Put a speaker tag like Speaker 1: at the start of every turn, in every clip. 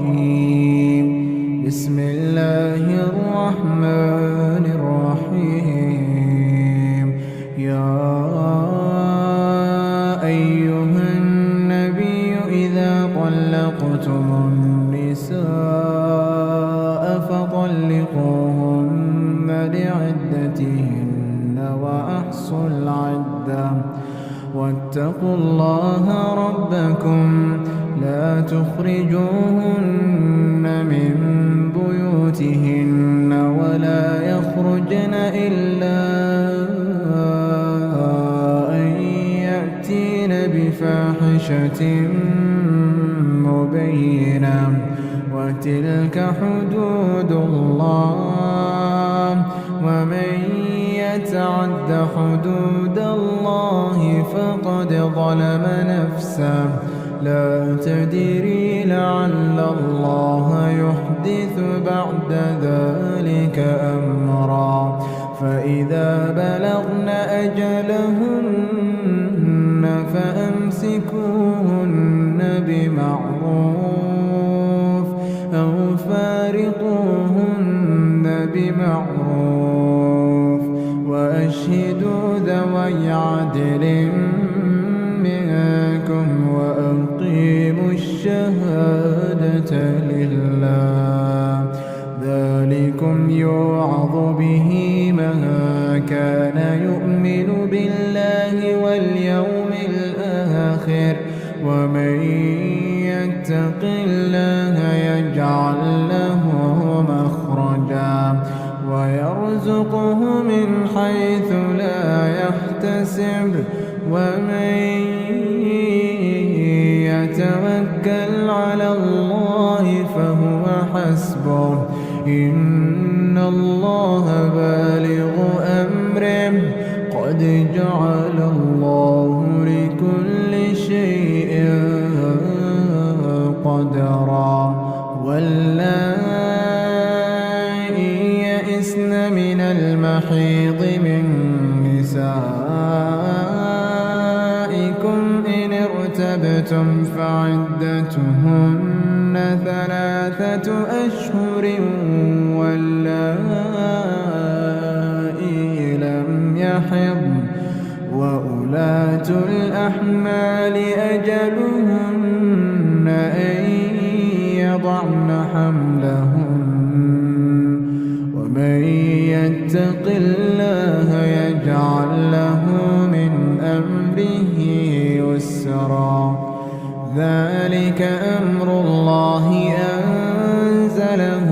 Speaker 1: الرجيم. بسم الله الرحمن الرحيم. يا أيها النبي إذا طلقتم النساء فطلقوهن لعدتهن وأحصوا العدة واتقوا الله ربكم لا تخرجوهن من بيوتهن ولا يخرجن إلا أن يأتين بفاحشة مبينة وتلك حدود الله ومن يتعد حدود الله فقد ظلم نفسه لا تدري لعل الله يحدث بعد ذلك أمرا فإذا بلغن أجلهن فأمسكوهن بمعروف أو فارقوهن بمعروف وأشهدوا ذوي عدل منكم وأقيموا الشهادة لله ذلكم يوعظ به من كان يؤمن بالله واليوم الآخر ومن يتق الله يجعل له مخرجا ويرزقه من حيث لا يحتسب ومن يتوكل على الله فهو حسبه إن الله بالغ أمره قد جعل الله لكل شيء قدرا واللائي يئسن من المحيض من نسائكم إن ارتبتم فعدتهن 3 أشهر واللائي لم يحضن وأولاة الأحمال أجلهن أن يضعن حملهن ومن يتق الله يجعل له من أمره يسرا ذلك أمر الله أنزله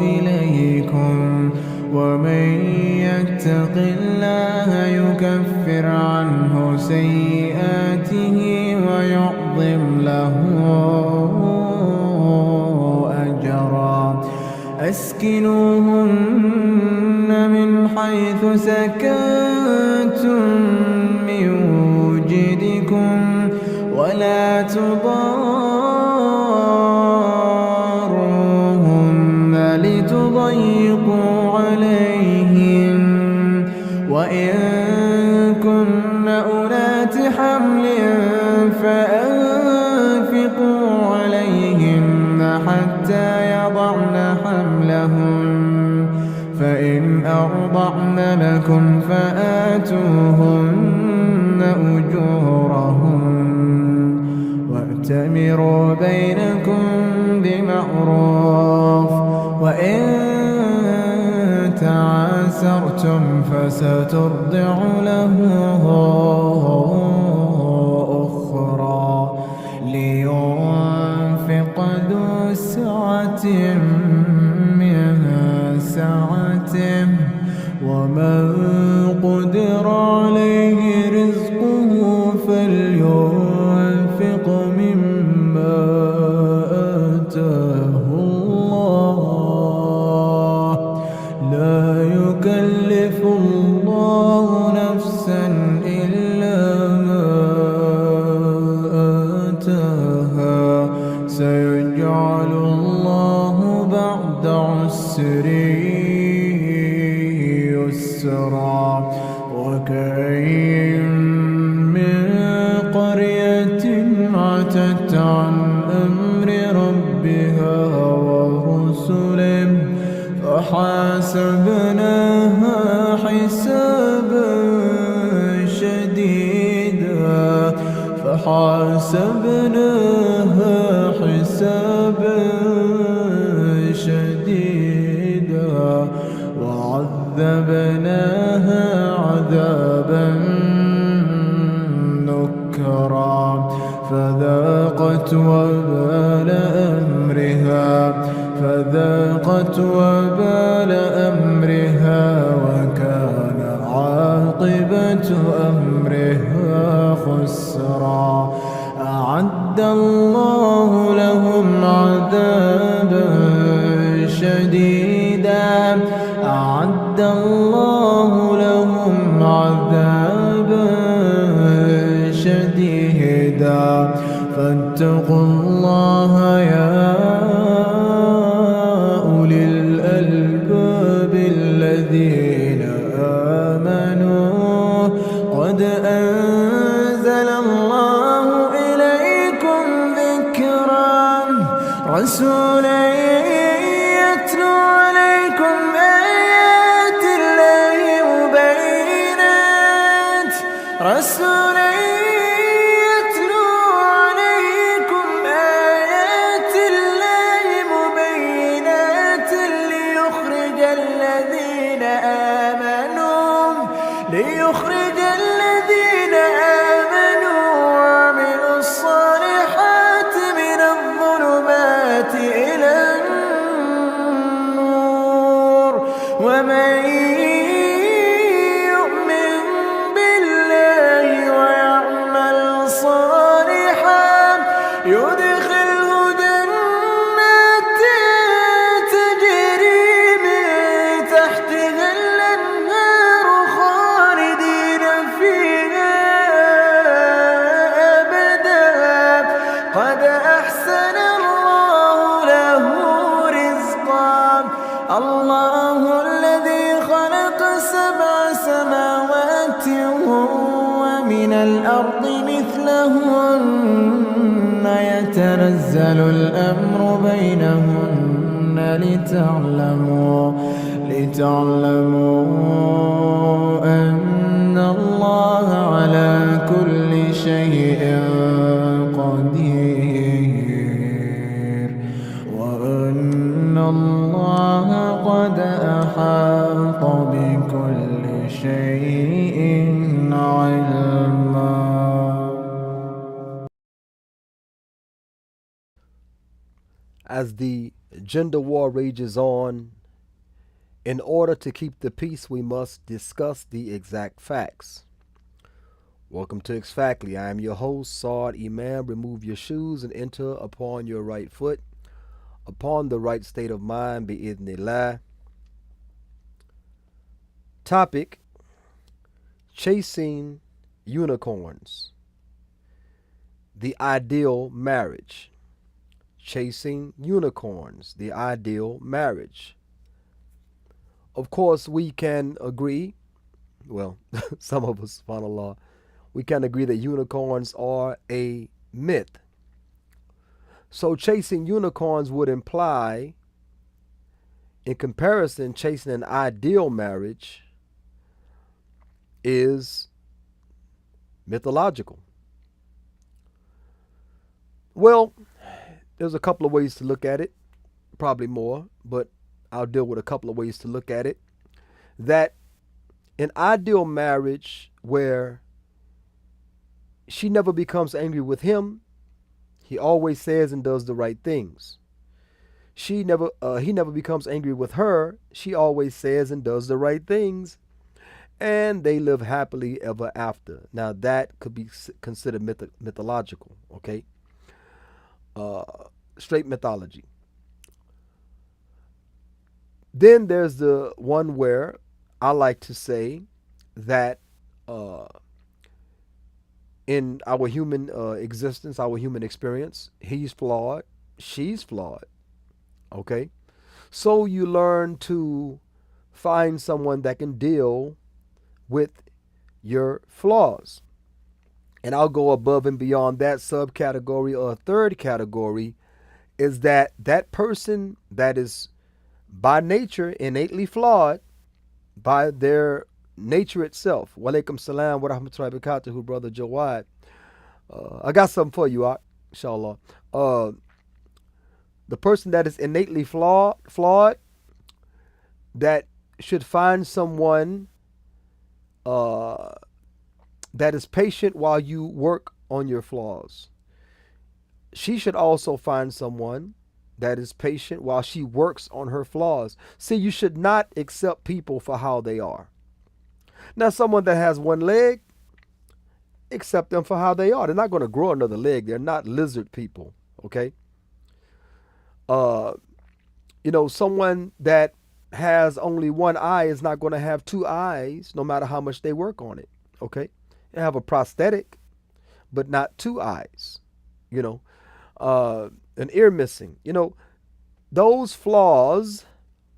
Speaker 1: إليكم ومن يتق الله يكفر عنه سيئاته ويعظم له أجرا أسكنوهن من حيث سكنتم من وجدكم ولا تضاروهن لتضيقوا عليهن وإن كن أولات حمل فأنفقوا عليهن حتى يضعن حملهن فإن أرضعن لكم فآتوهن أجورهن وأتمروا بينكم بمعروف وإن تعاسرتم فسترضع له أخرى لينفق ذو سعة من سعته ومن قدر عليه رزقه فلينفق مما آتاه الله لا يكلف الله نفسا إلا ما آتاها سيجعل الله بعد عسر يسرا وكأين من قرية عتت عن أمر ربها ورسله فحاسبناها حسابا شديدا وعذبناها عذابا نكرا فذاقت وبال أمرها وكان عاقبة أمرها خسرا أعد الله لهم عذابا شديدا فاتقوا الله يا أولي الألباب الذين آمنوا قد أنزل الله إليكم ذكرا رسولا يتلو عليكم آيات الله مبينات ليخرج الذين آمنوا وعملوا الصالحات من الظلمات إلى النور ومن يؤمن بالله ويعمل صالحا يدخله جنات تجري من تحتها الأنهار خالدين فيها أبدا قد أحسن الله له رزقا الله الذي خلق 7 سماوات ومن الأرض مثلهن يتنزل الأمر بينهن لتعلموا أن الله على كل شيء قدير وأن الله قد أحاط بكل شيء علما.
Speaker 2: As the gender war rages on, in order to keep the peace, we must discuss the exact facts. Welcome to Exactly. I am your host, Saad Imam. Remove your shoes and enter upon your right foot, upon the right state of mind, bi'idhnillah. Topic: chasing unicorns. The ideal marriage. Chasing unicorns, the ideal marriage. Of course, we can agree, well, some of us, subhanAllah, we can agree that unicorns are a myth. So chasing unicorns would imply, in comparison, chasing an ideal marriage is mythological. Well, there's a couple of ways to look at it, probably more, but I'll deal with a couple of ways to look at it. That an ideal marriage where she never becomes angry with him, he always says and does the right things. He never becomes angry with her, she always says and does the right things, and they live happily ever after. Now that could be considered mythological, okay? Straight mythology. Then there's the one where I like to say that in our human existence, our human experience, he's flawed, she's flawed. Okay? So you learn to find someone that can deal with your flaws. and I'll go above and beyond that subcategory. Or a third category is that that person that is by nature innately flawed by their nature itself. Walaikum salam wa rahmatullahi wa barakatuhu, brother Jawad. I got something for you, inshallah. The person that is innately flawed, that should find someone that is patient while you work on your flaws. She should also find someone that is patient while she works on her flaws. See, you should not accept people for how they are. Now, someone that has one leg, accept them for how they are. They're not going to grow another leg. They're not lizard people, okay? Someone that has only one eye is not going to have two eyes no matter how much they work on it, okay? They have a prosthetic, but not two eyes, an ear missing. Those flaws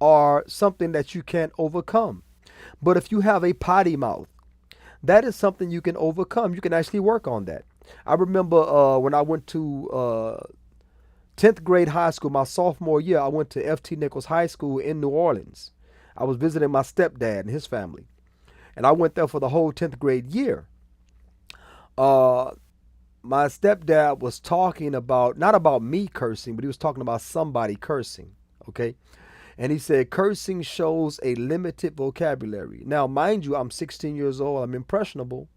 Speaker 2: are something that you can't overcome. But if you have a potty mouth, that is something you can overcome. You can actually work on that. I remember when I went to 10th grade high school, my sophomore year, I went to F.T. Nichols High School in New Orleans. I was visiting my stepdad and his family. And I went there for the whole 10th grade year. My stepdad was talking about, not about me cursing, but he was talking about somebody cursing, okay? And he said, cursing shows a limited vocabulary. Now, mind you, I'm 16 years old. I'm impressionable.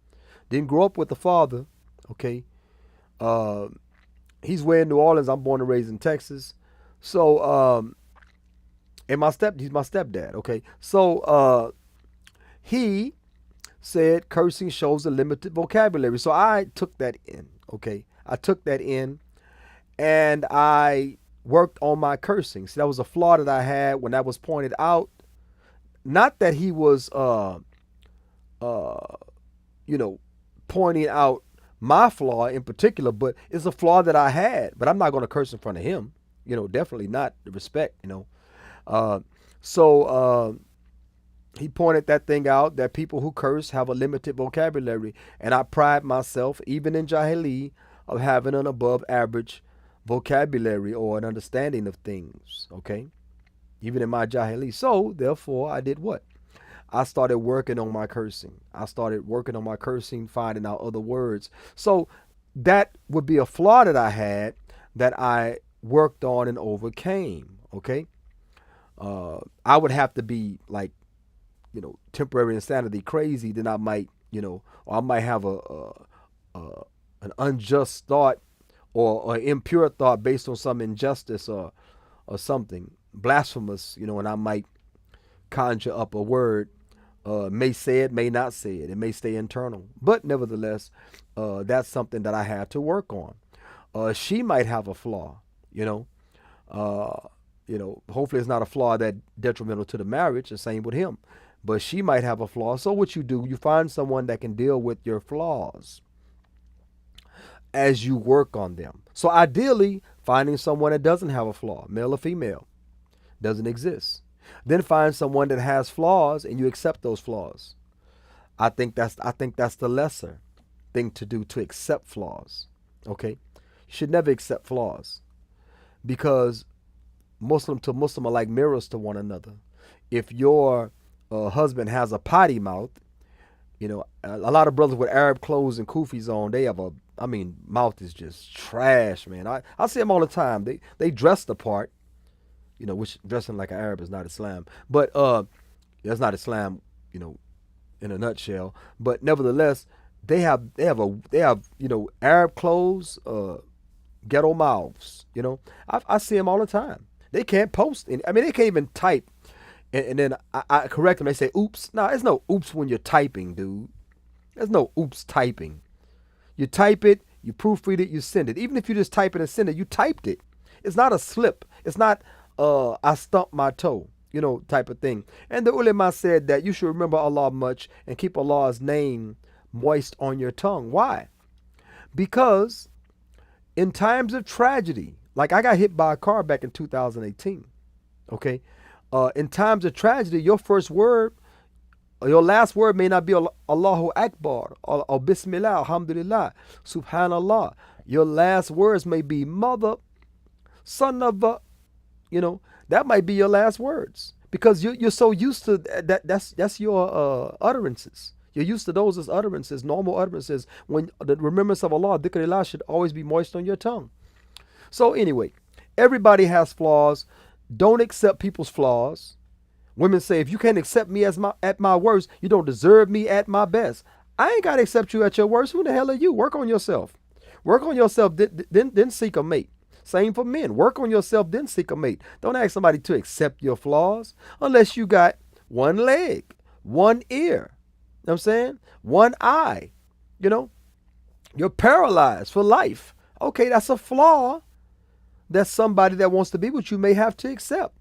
Speaker 2: Didn't grow up with a father, okay? He's way in New Orleans. I'm born and raised in Texas. So, and he's my stepdad, okay? So, he said cursing shows a limited vocabulary. So I took that in, okay? I took that in and I worked on my cursing. See, that was a flaw that I had when that was pointed out. Not that he was, pointing out my flaw in particular, but it's a flaw that I had. But I'm not going to curse in front of him, definitely not. Respect, he pointed that thing out, that people who curse have a limited vocabulary. And I pride myself, even in Jahili, of having an above average vocabulary or an understanding of things, okay? Even in my Jahili. So, therefore, I did what? I started working on my cursing. Finding out other words. So, that would be a flaw that I had that I worked on and overcame, okay? I would have to be like, temporary insanity crazy, then I might, or I might have an unjust thought or impure thought based on some injustice or something blasphemous, and I might conjure up a word, may say it, may not say it. It may stay internal. But nevertheless, that's something that I have to work on. She might have a flaw, hopefully it's not a flaw that detrimental to the marriage, the same with him. But she might have a flaw. So what you do, you find someone that can deal with your flaws as you work on them. So ideally, finding someone that doesn't have a flaw, male or female, doesn't exist. Then find someone that has flaws and you accept those flaws. I think that's the lesser thing to do, to accept flaws. Okay? You should never accept flaws, because Muslim to Muslim are like mirrors to one another. If your husband has a potty mouth, a lot of brothers with Arab clothes and kufis on, they have mouth is just trash, man. I see them all the time. They dress the part, which dressing like an Arab is not Islam. But that's not Islam, in a nutshell. But nevertheless, they have Arab clothes, ghetto mouths. I see them all the time. They can't post. They can't even type. And then I correct them. They say, oops. No, there's no oops when you're typing, dude. There's no oops typing. You type it, you proofread it, you send it. Even if you just type it and send it, you typed it. It's not a slip. It's not I stumped my toe, type of thing. And the ulama said that you should remember Allah much and keep Allah's name moist on your tongue. Why? Because in times of tragedy, like I got hit by a car back in 2018, okay? In times of tragedy, your first word Your last word may not be Allahu Akbar or Bismillah, Alhamdulillah, Subhanallah. Your last words may be mother, son of a, you know, that might be your last words because you're so used to that. That's your utterances. You're used to those as utterances, normal utterances. When the remembrance of Allah, dhikrillah, should always be moist on your tongue. So anyway, everybody has flaws. Don't accept people's flaws. Women say, if you can't accept me as at my worst, you don't deserve me at my best. I ain't gotta accept you at your worst. Who the hell are you? Work on yourself. Work on yourself, then seek a mate. Same for men. Work on yourself, then seek a mate. Don't ask somebody to accept your flaws unless you got one leg, one ear. You know what I'm saying? One eye. You know, you're paralyzed for life. Okay, that's a flaw that somebody that wants to be with you may have to accept.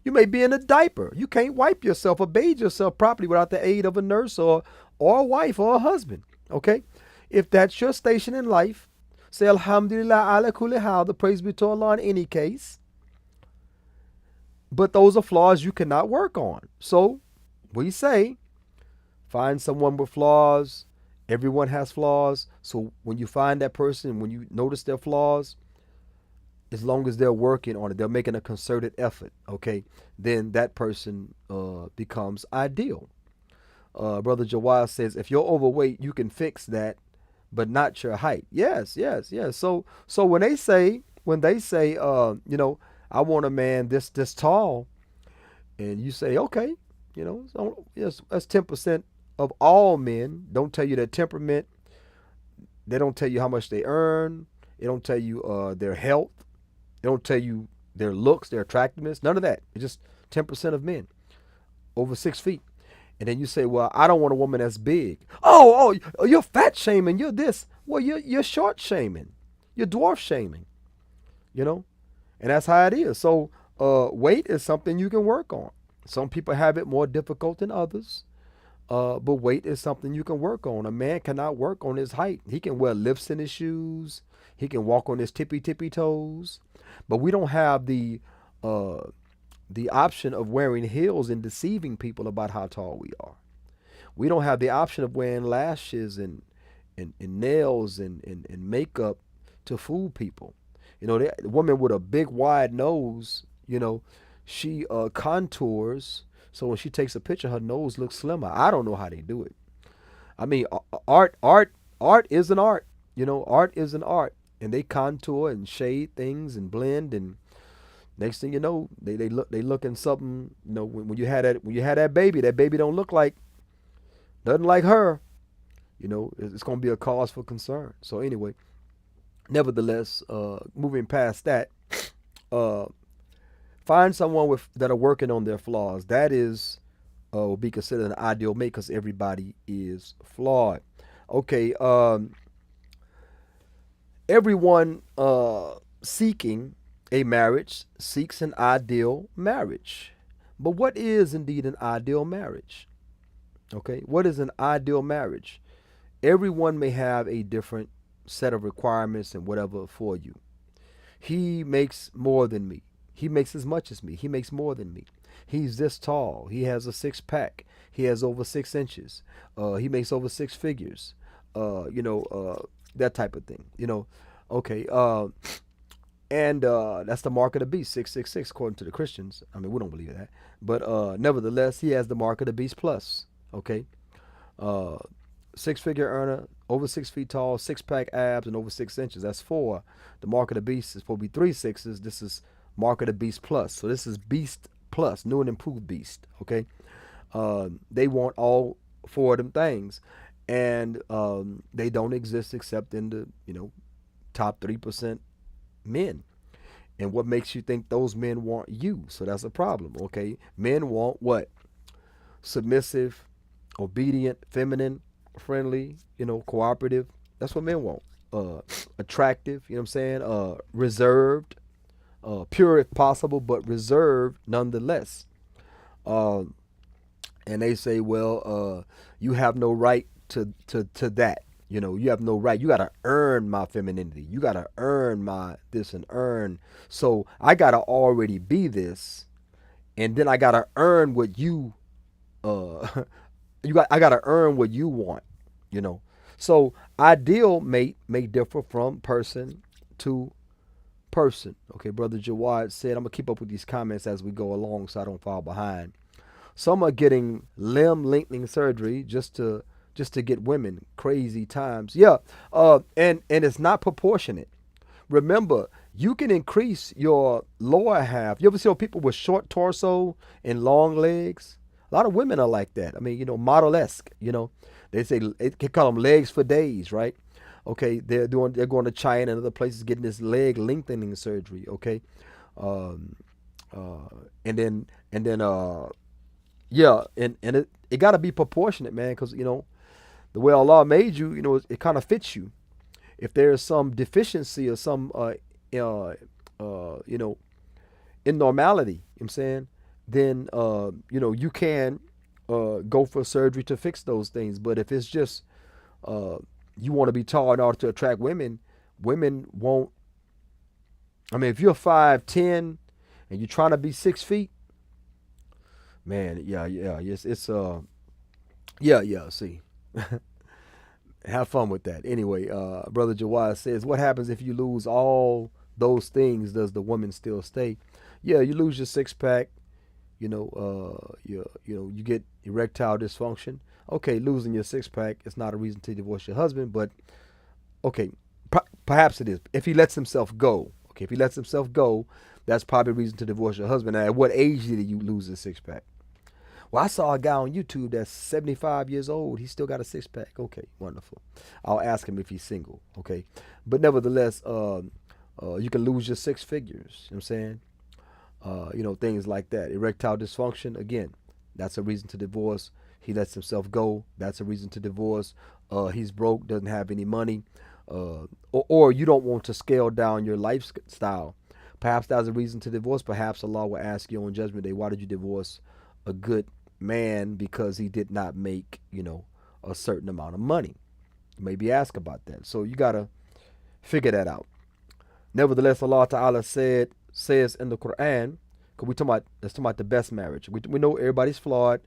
Speaker 2: You may be in a diaper. You can't wipe yourself or bathe yourself properly without the aid of a nurse or a wife or a husband. Okay? If that's your station in life, say Alhamdulillah ala kulli hal, the praise be to Allah in any case. But those are flaws you cannot work on. So we say, find someone with flaws. Everyone has flaws. So when you find that person, when you notice their flaws, as long as they're working on it, they're making a concerted effort, okay, then that person becomes ideal. Brother Jawad says, if you're overweight, you can fix that, but not your height. Yes. So when they say, you know, I want a man this tall, and you say, okay, you know, so yes, that's 10% of all men. Don't tell you their temperament. They don't tell you how much they earn. They don't tell you their health. They don't tell you their looks, their attractiveness, none of that. It's just 10% of men over 6 feet. And then you say, well, I don't want a woman that's big. Oh, you're fat shaming. You're this. Well, you're short shaming. You're dwarf shaming, you know, and that's how it is. So weight is something you can work on. Some people have it more difficult than others. But weight is something you can work on. A man cannot work on his height. He can wear lifts in his shoes. He can walk on his tippy toes. But we don't have the option of wearing heels and deceiving people about how tall we are. We don't have the option of wearing lashes and nails and makeup to fool people. You know, the woman with a big wide nose, you know, she contours. So when she takes a picture, her nose looks slimmer. I don't know how they do it. I mean, art is an art. You know, art is an art, and they contour and shade things and blend. And next thing you know, they looking something. You know, when you had that baby don't look like, doesn't like her. You know, it's going to be a cause for concern. So anyway, nevertheless, moving past that, find someone that are working on their flaws. That is will be considered an ideal mate because everybody is flawed. Okay, everyone seeking a marriage seeks an ideal marriage. But what is indeed an ideal marriage? Okay, what is an ideal marriage? Everyone may have a different set of requirements and whatever for you. He makes more than me. He makes as much as me. He makes more than me. He's this tall. He has a 6-pack. He has over 6 inches. He makes over 6 figures. That type of thing. You know, okay. And that's the mark of the beast, 666, according to the Christians. I mean, we don't believe that. But nevertheless, he has the mark of the beast plus. Okay. 6-figure earner, over 6 feet tall, 6-pack abs, and over 6 inches. That's 4. The mark of the beast is supposed to be 3 6s. This is mark of the beast plus. So this is beast plus, new and improved beast. Okay. They want all 4 of them things. And they don't exist except in the, top 3% men. And what makes you think those men want you? So that's a problem. Okay. Men want what? Submissive, obedient, feminine, friendly, cooperative. That's what men want. Attractive, you know what I'm saying? Reserved, pure if possible, but reserved nonetheless. And they say, well, you have no right to that. You have no right. You got to earn my femininity. You got to earn my this and earn. So I got to already be this. And then I got to earn what you I gotta earn what you want, you know. So ideal mate may differ from person to person. Okay, brother Jawad said, I'm gonna keep up with these comments as we go along so I don't fall behind. Some are getting limb lengthening surgery just to get women. Crazy times. Yeah. And it's not proportionate. Remember, you can increase your lower half. You ever see people with short torso and long legs? A lot of women are like that. I mean, model-esque. They say they call them legs for days, right? Okay, they're going to China and other places getting this leg lengthening surgery. Okay, um, and then yeah, and it got to be proportionate, man, because the way Allah made you, it kind of fits you. If there's some deficiency or some uh, you know abnormality, I'm saying, then you can go for surgery to fix those things. But if it's just uh, you want to be tall in order to attract women, women won't. I mean, if you're 5'10" and you're trying to be 6 feet, man, yeah, it's yeah. See, have fun with that. Anyway, brother Jawad says, what happens if you lose all those things? Does the woman still stay? Yeah, you lose your six pack. You get erectile dysfunction. Okay, losing your six pack is not a reason to divorce your husband, but okay, perhaps it is. If he lets himself go, okay, if he lets himself go, that's probably a reason to divorce your husband. Now, at what age did you lose a six pack? Well, I saw a guy on YouTube that's 75 years old. He still got a six pack. Okay, wonderful. I'll ask him if he's single. Okay, but nevertheless, you can lose your six figures. You know what I'm saying? Things like that. Erectile dysfunction, again, that's a reason to divorce. He lets himself go. That's a reason to divorce. He's broke, doesn't have any money, or you don't want to scale down your lifestyle. Perhaps that's a reason to divorce. Perhaps Allah will ask you on Judgment Day, why did you divorce a good man? Because he did not make, a certain amount of money. You may be asked about that. So you got to figure that out. Nevertheless, Allah Ta'ala says in the Quran, because let's talk about the best marriage. We know everybody's flawed.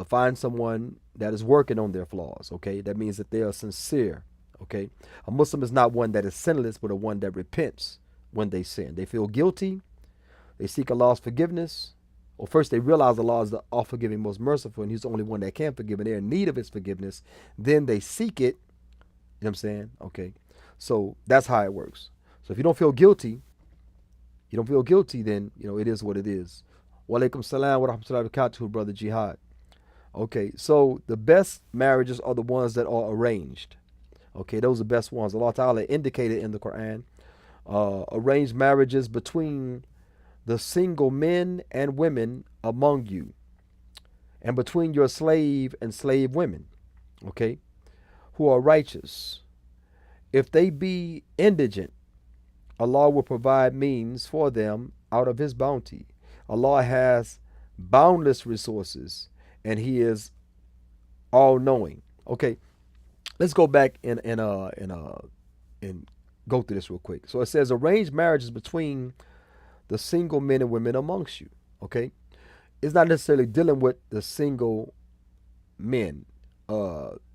Speaker 2: Find someone that is working on their flaws. Okay, that means that they are sincere. Okay, a Muslim is not one that is sinless, but a one that repents when they sin. They feel guilty. They seek Allah's forgiveness. Well, first they realize Allah is the all-forgiving, most merciful, and He's the only one that can forgive, and they're in need of His forgiveness. Then they seek it. You know what I'm saying? Okay, so that's how it works. So if you don't feel guilty, then it is what it is. Wa alaikum salam wa rahmatullahi wa barakatuh, brother Jihad. Okay, so the best marriages are the ones that are arranged. Okay, those are the best ones. Allah Ta'ala indicated in the Quran, arranged marriages between the single men and women among you, and between your slave and slave women, okay, who are righteous. If they be indigent, Allah will provide means for them out of His bounty. Allah has boundless resources, and He is all-knowing. Okay, let's go back and go through this real quick. So it says, arranged marriages between the single men and women amongst you. Okay, it's not necessarily dealing with the single men,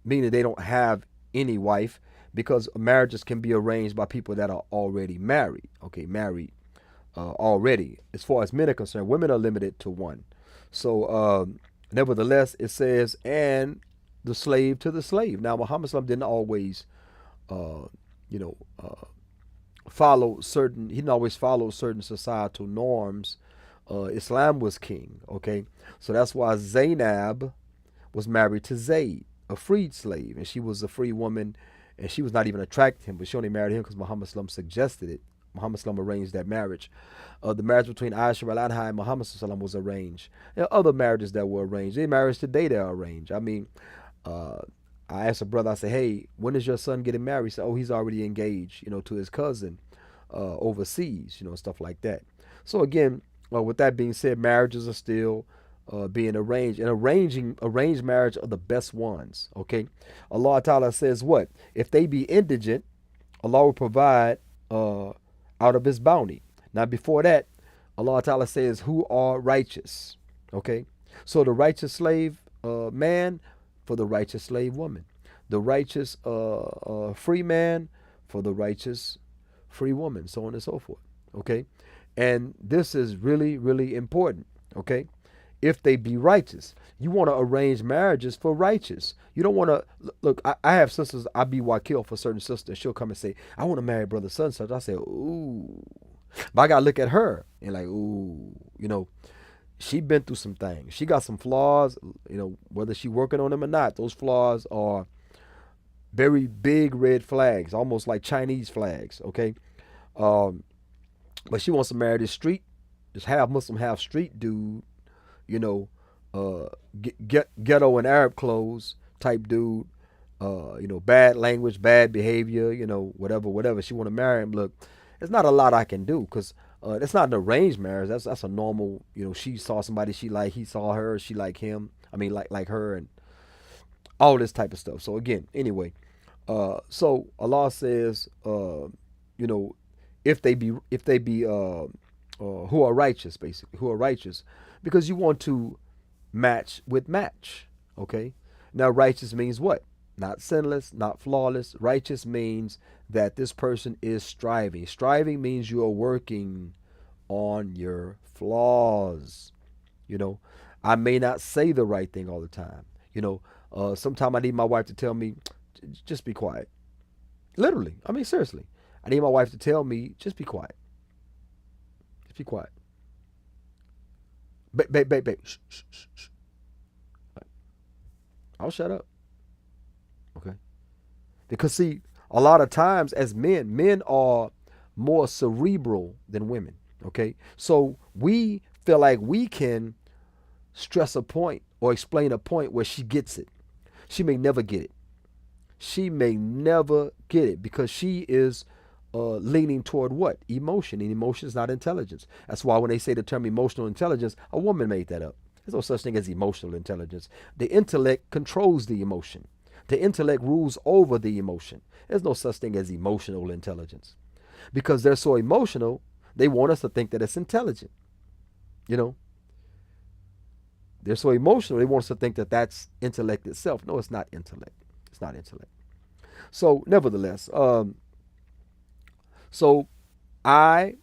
Speaker 2: meaning they don't have any wife, because marriages can be arranged by people that are already married. Okay, married already. As far as men are concerned, women are limited to one. So, nevertheless, it says, and the slave to the slave. Now, Muhammad SAW didn't always, follow certain. He didn't always follow certain societal norms. Islam was king. Okay, so that's why Zainab was married to Zayd, a freed slave, and she was a free woman. And she was not even attracted to him, but she only married him because Muhammad SAW suggested it. Muhammad SAW arranged that marriage. The marriage between Aisha al-Anha and Muhammad SAW was arranged. There are other marriages that were arranged. Any marriage today that are arranged. I mean, I asked a brother, I said, hey, when is your son getting married? He said, oh, he's already engaged, to his cousin overseas, stuff like that. So again, with that being said, marriages are still being arranged, and arranged marriage are the best ones. Okay, Allah Ta'ala says what? If they be indigent, Allah will provide out of His bounty. Now before that, Allah Ta'ala says who are righteous. Okay, so the righteous slave man for the righteous slave woman, the righteous free man for the righteous free woman, so on and so forth. Okay, and this is really, really important. Okay, if they be righteous, you want to arrange marriages for righteous. You don't want to look. I have sisters. I be wakil for certain sisters. She'll come and say, "I want to marry brother son such." I say, "Ooh," but I gotta look at her and like, "Ooh," she been through some things. She got some flaws. Whether she working on them or not, those flaws are very big red flags, almost like Chinese flags. Okay, um, but she wants to marry this street, this half Muslim, half street dude. You know, ghetto and Arab clothes type dude. Bad language, bad behavior. Whatever. She want to marry him. Look, it's not a lot I can do because it's not an arranged marriage. That's a normal. She saw somebody she liked. He saw her. She liked him. I mean, like her, and all this type of stuff. So again, anyway, so Allah says, if they be who are righteous, basically, who are righteous, because you want to match with match. Okay, now righteous means what? Not sinless, not flawless. Righteous means that this person is striving. Striving means you are working on your flaws. I may not say the right thing all the time. Sometimes I need my wife to tell me, just be quiet. Literally. I mean, seriously. I need my wife to tell me, just be quiet. Just be quiet. Babe. Shh, shh, shh, shh. I'll shut up. Okay. Because see, a lot of times as men are more cerebral than women. Okay. So we feel like we can stress a point or explain a point where she gets it. She may never get it. She may never get it because she is leaning toward what? Emotion. And emotion is not intelligence. That's why when they say the term emotional intelligence, a woman made that up. There's no such thing as emotional intelligence. The intellect controls the emotion. The intellect rules over the emotion. There's no such thing as emotional intelligence. Because they're so emotional, they want us to think that it's intelligent. They're so emotional, they want us to think that that's intellect itself. No, it's not intellect. It's not intellect. So, nevertheless, so I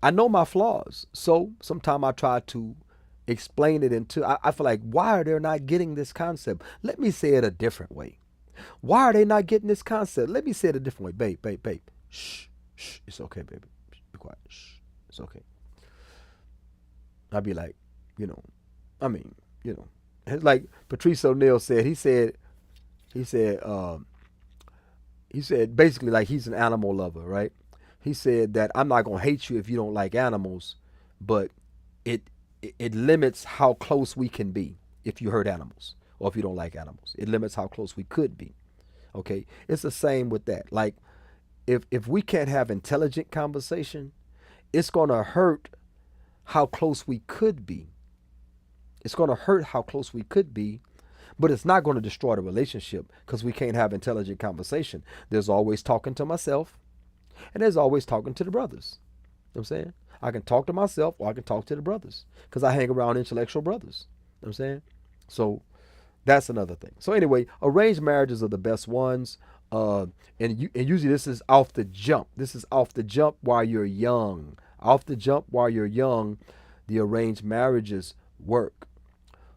Speaker 2: know my flaws. So sometimes I try to explain it I feel like, why are they not getting this concept? Let me say it a different way. Why are they not getting this concept? Let me say it a different way. Babe. Shh. It's okay, baby. Be quiet. Shh. It's okay. I'd be like, it's like Patrice O'Neal said. He said basically like he's an animal lover, right? He said that I'm not gonna hate you if you don't like animals, but it limits how close we can be if you hurt animals or if you don't like animals. It limits how close we could be. Okay, it's the same with that. Like if we can't have intelligent conversation, it's gonna hurt how close we could be. It's gonna hurt how close we could be, but it's not going to destroy the relationship because we can't have intelligent conversation. There's always talking to myself, and there's always talking to the brothers. You know what I'm saying? I can talk to myself or I can talk to the brothers because I hang around intellectual brothers. You know what I'm saying? So that's another thing. So anyway, arranged marriages are the best ones. And usually this is off the jump. This is off the jump while you're young. Off the jump while you're young, the arranged marriages work.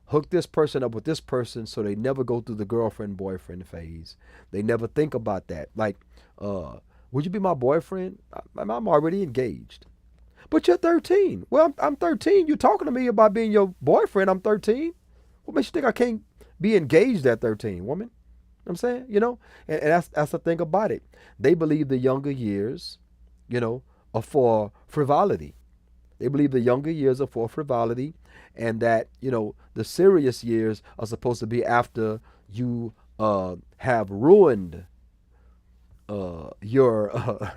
Speaker 2: Hook this person up with this person so they never go through the girlfriend-boyfriend phase. They never think about that. Like, would you be my boyfriend? I'm already engaged. But you're 13. Well, I'm 13. You're talking to me about being your boyfriend. I'm 13. What makes you think I can't be engaged at 13, woman? You know what I'm saying? And that's the thing about it. They believe the younger years, are for frivolity. They believe the younger years are for frivolity, and that, the serious years are supposed to be after you have ruined your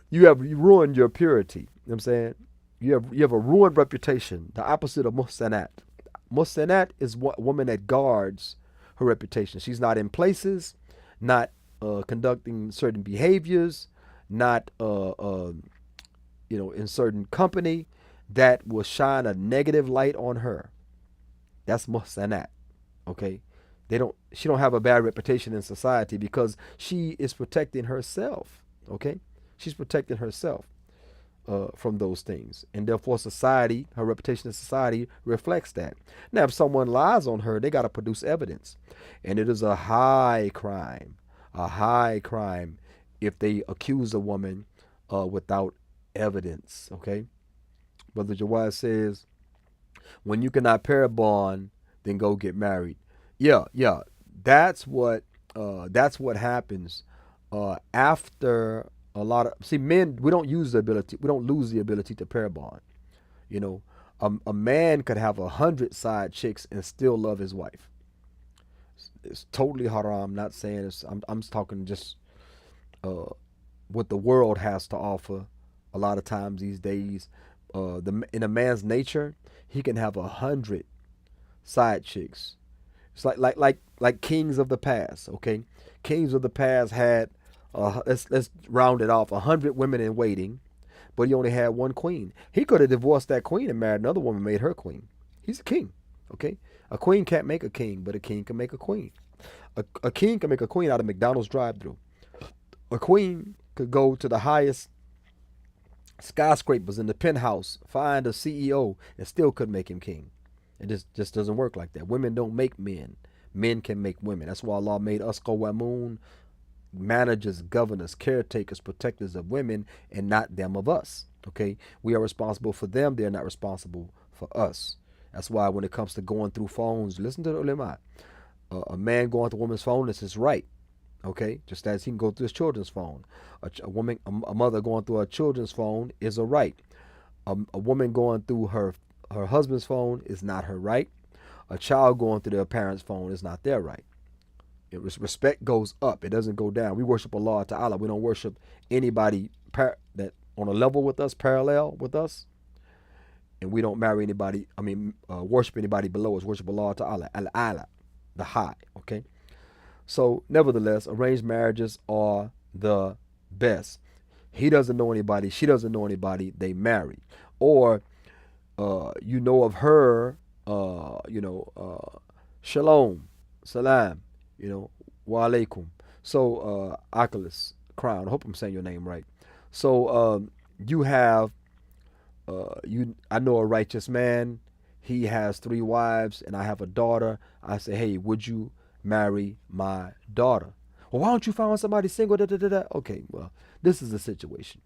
Speaker 2: you have ruined your purity. You know what I'm saying? You have a ruined reputation. The opposite of muhsanat. Muhsanat is a woman that guards her reputation. She's not in places, not conducting certain behaviors, not in certain company that will shine a negative light on her. That's muhsanat. Okay, she don't have a bad reputation in society because she is protecting herself. Okay, she's protecting herself from those things, and therefore society, her reputation in society reflects that. Now, if someone lies on her, they got to produce evidence, and it is a high crime if they accuse a woman without evidence. Okay, Brother Jawad says, when you cannot pair bond, then go get married. Yeah, yeah, that's what happens after a lot of see men. We don't lose the ability to pair bond. You know, a man could have 100 side chicks and still love his wife. It's totally haram. I'm not saying it's. I'm talking just uh, what the world has to offer. A lot of times these days, in a man's nature, he can have 100 side chicks. It's like kings of the past. Okay, kings of the past had let's round it off 100 women in waiting, but he only had one queen. He could have divorced that queen and married another woman, made her queen. He's a king. Okay, a queen can't make a king, but a king can make a queen. A king can make a queen out of McDonald's drive-through. A queen could go to the highest skyscrapers in the penthouse, find a CEO, and still couldn't make him king. It just doesn't work like that. Women don't make men. Men can make women. That's why Allah made us qawamun, managers, governors, caretakers, protectors of women, and not them of us. Okay? We are responsible for them. They're not responsible for us. That's why when it comes to going through phones, listen to the ulama. A man going through a woman's phone is his right. Okay, just as he can go through his children's phone. A mother going through her children's phone is a right. A woman going through her husband's phone is not her right. A child going through their parents' phone is not their right. Respect goes up. It doesn't go down. We worship Allah Ta'ala. We don't worship anybody that on a level with us, parallel with us. And we don't marry anybody, worship anybody below us. Worship Allah Ta'ala. Al-Ala, the high. Okay. So, nevertheless, arranged marriages are the best. He doesn't know anybody. She doesn't know anybody. They marry. Or, you know of her, shalom, salam, wa alaikum. So, Oculus, Crown, I hope I'm saying your name right. So, you have, I know a righteous man. He has 3 wives, and I have a daughter. I say, hey, would you marry my daughter? Well, why don't you find somebody single? Da, da, da, da. Okay, well, this is the situation.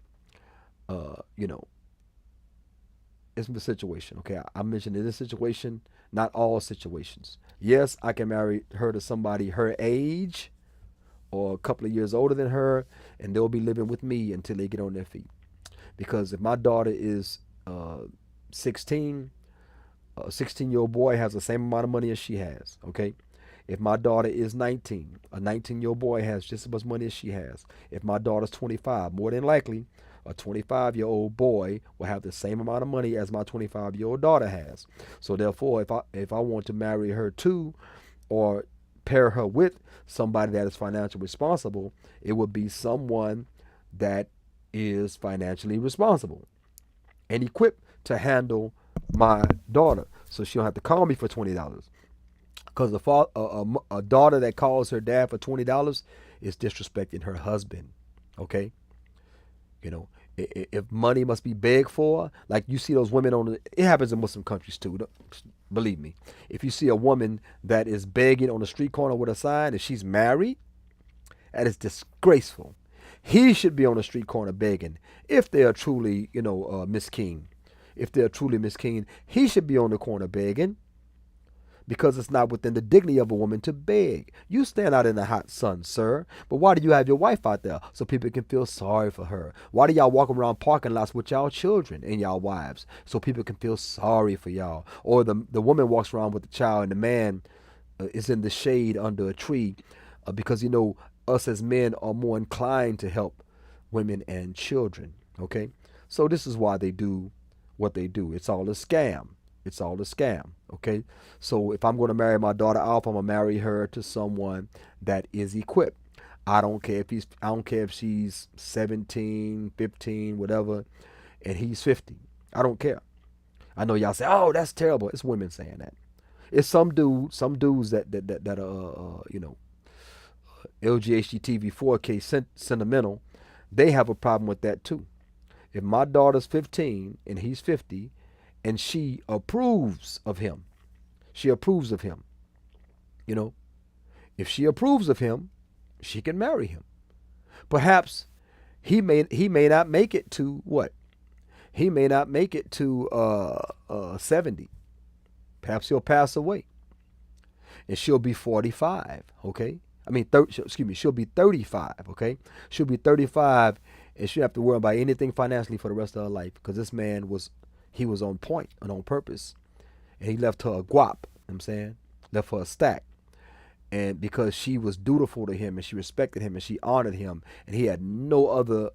Speaker 2: It's the situation. Okay, I mentioned in this situation, not all situations. Yes, I can marry her to somebody her age or a couple of years older than her, and they'll be living with me until they get on their feet. Because if my daughter is 16, a 16-year-old boy has the same amount of money as she has. Okay. If my daughter is 19, a 19-year-old boy has just as much money as she has. If my daughter's 25, more than likely, a 25-year-old boy will have the same amount of money as my 25-year-old daughter has. So therefore, if I want to marry her to or pair her with somebody that is financially responsible, it would be someone that is financially responsible and equipped to handle my daughter. So she don't have to call me for $20. Because a daughter that calls her dad for $20 is disrespecting her husband. Okay? If money must be begged for, like you see those women it happens in Muslim countries too. Believe me. If you see a woman that is begging on the street corner with a sign and she's married, that is disgraceful. He should be on the street corner begging. If they are truly, miskeen. If they're truly miskeen, he should be on the corner begging. Because it's not within the dignity of a woman to beg. You stand out in the hot sun, sir. But why do you have your wife out there? So people can feel sorry for her. Why do y'all walk around parking lots with y'all children and y'all wives? So people can feel sorry for y'all. Or the woman walks around with the child and the man is in the shade under a tree because, us as men are more inclined to help women and children. Okay? So this is why they do what they do. It's all a scam. It's all a scam, okay? So if I'm going to marry my daughter off, I'm going to marry her to someone that is equipped. I don't care if she's 17, 15, whatever, and he's 50. I don't care. I know y'all say, oh, that's terrible. It's women saying that. It's some dudes that are LGHDTV 4K sentimental. They have a problem with that too. If my daughter's 15 and he's 50, and she approves of him, she approves of him. You know, if she approves of him, she can marry him. Perhaps he may not make it to what? He may not make it to 70. Perhaps he'll pass away, and she'll be 45. Okay, I mean, excuse me, she'll be 35. Okay, she'll be 35, and she'll have to worry about anything financially for the rest of her life because this man was on point and on purpose, and he left her a guap. You know what I'm saying, left her a stack. And because she was dutiful to him and she respected him and she honored him, and he had no other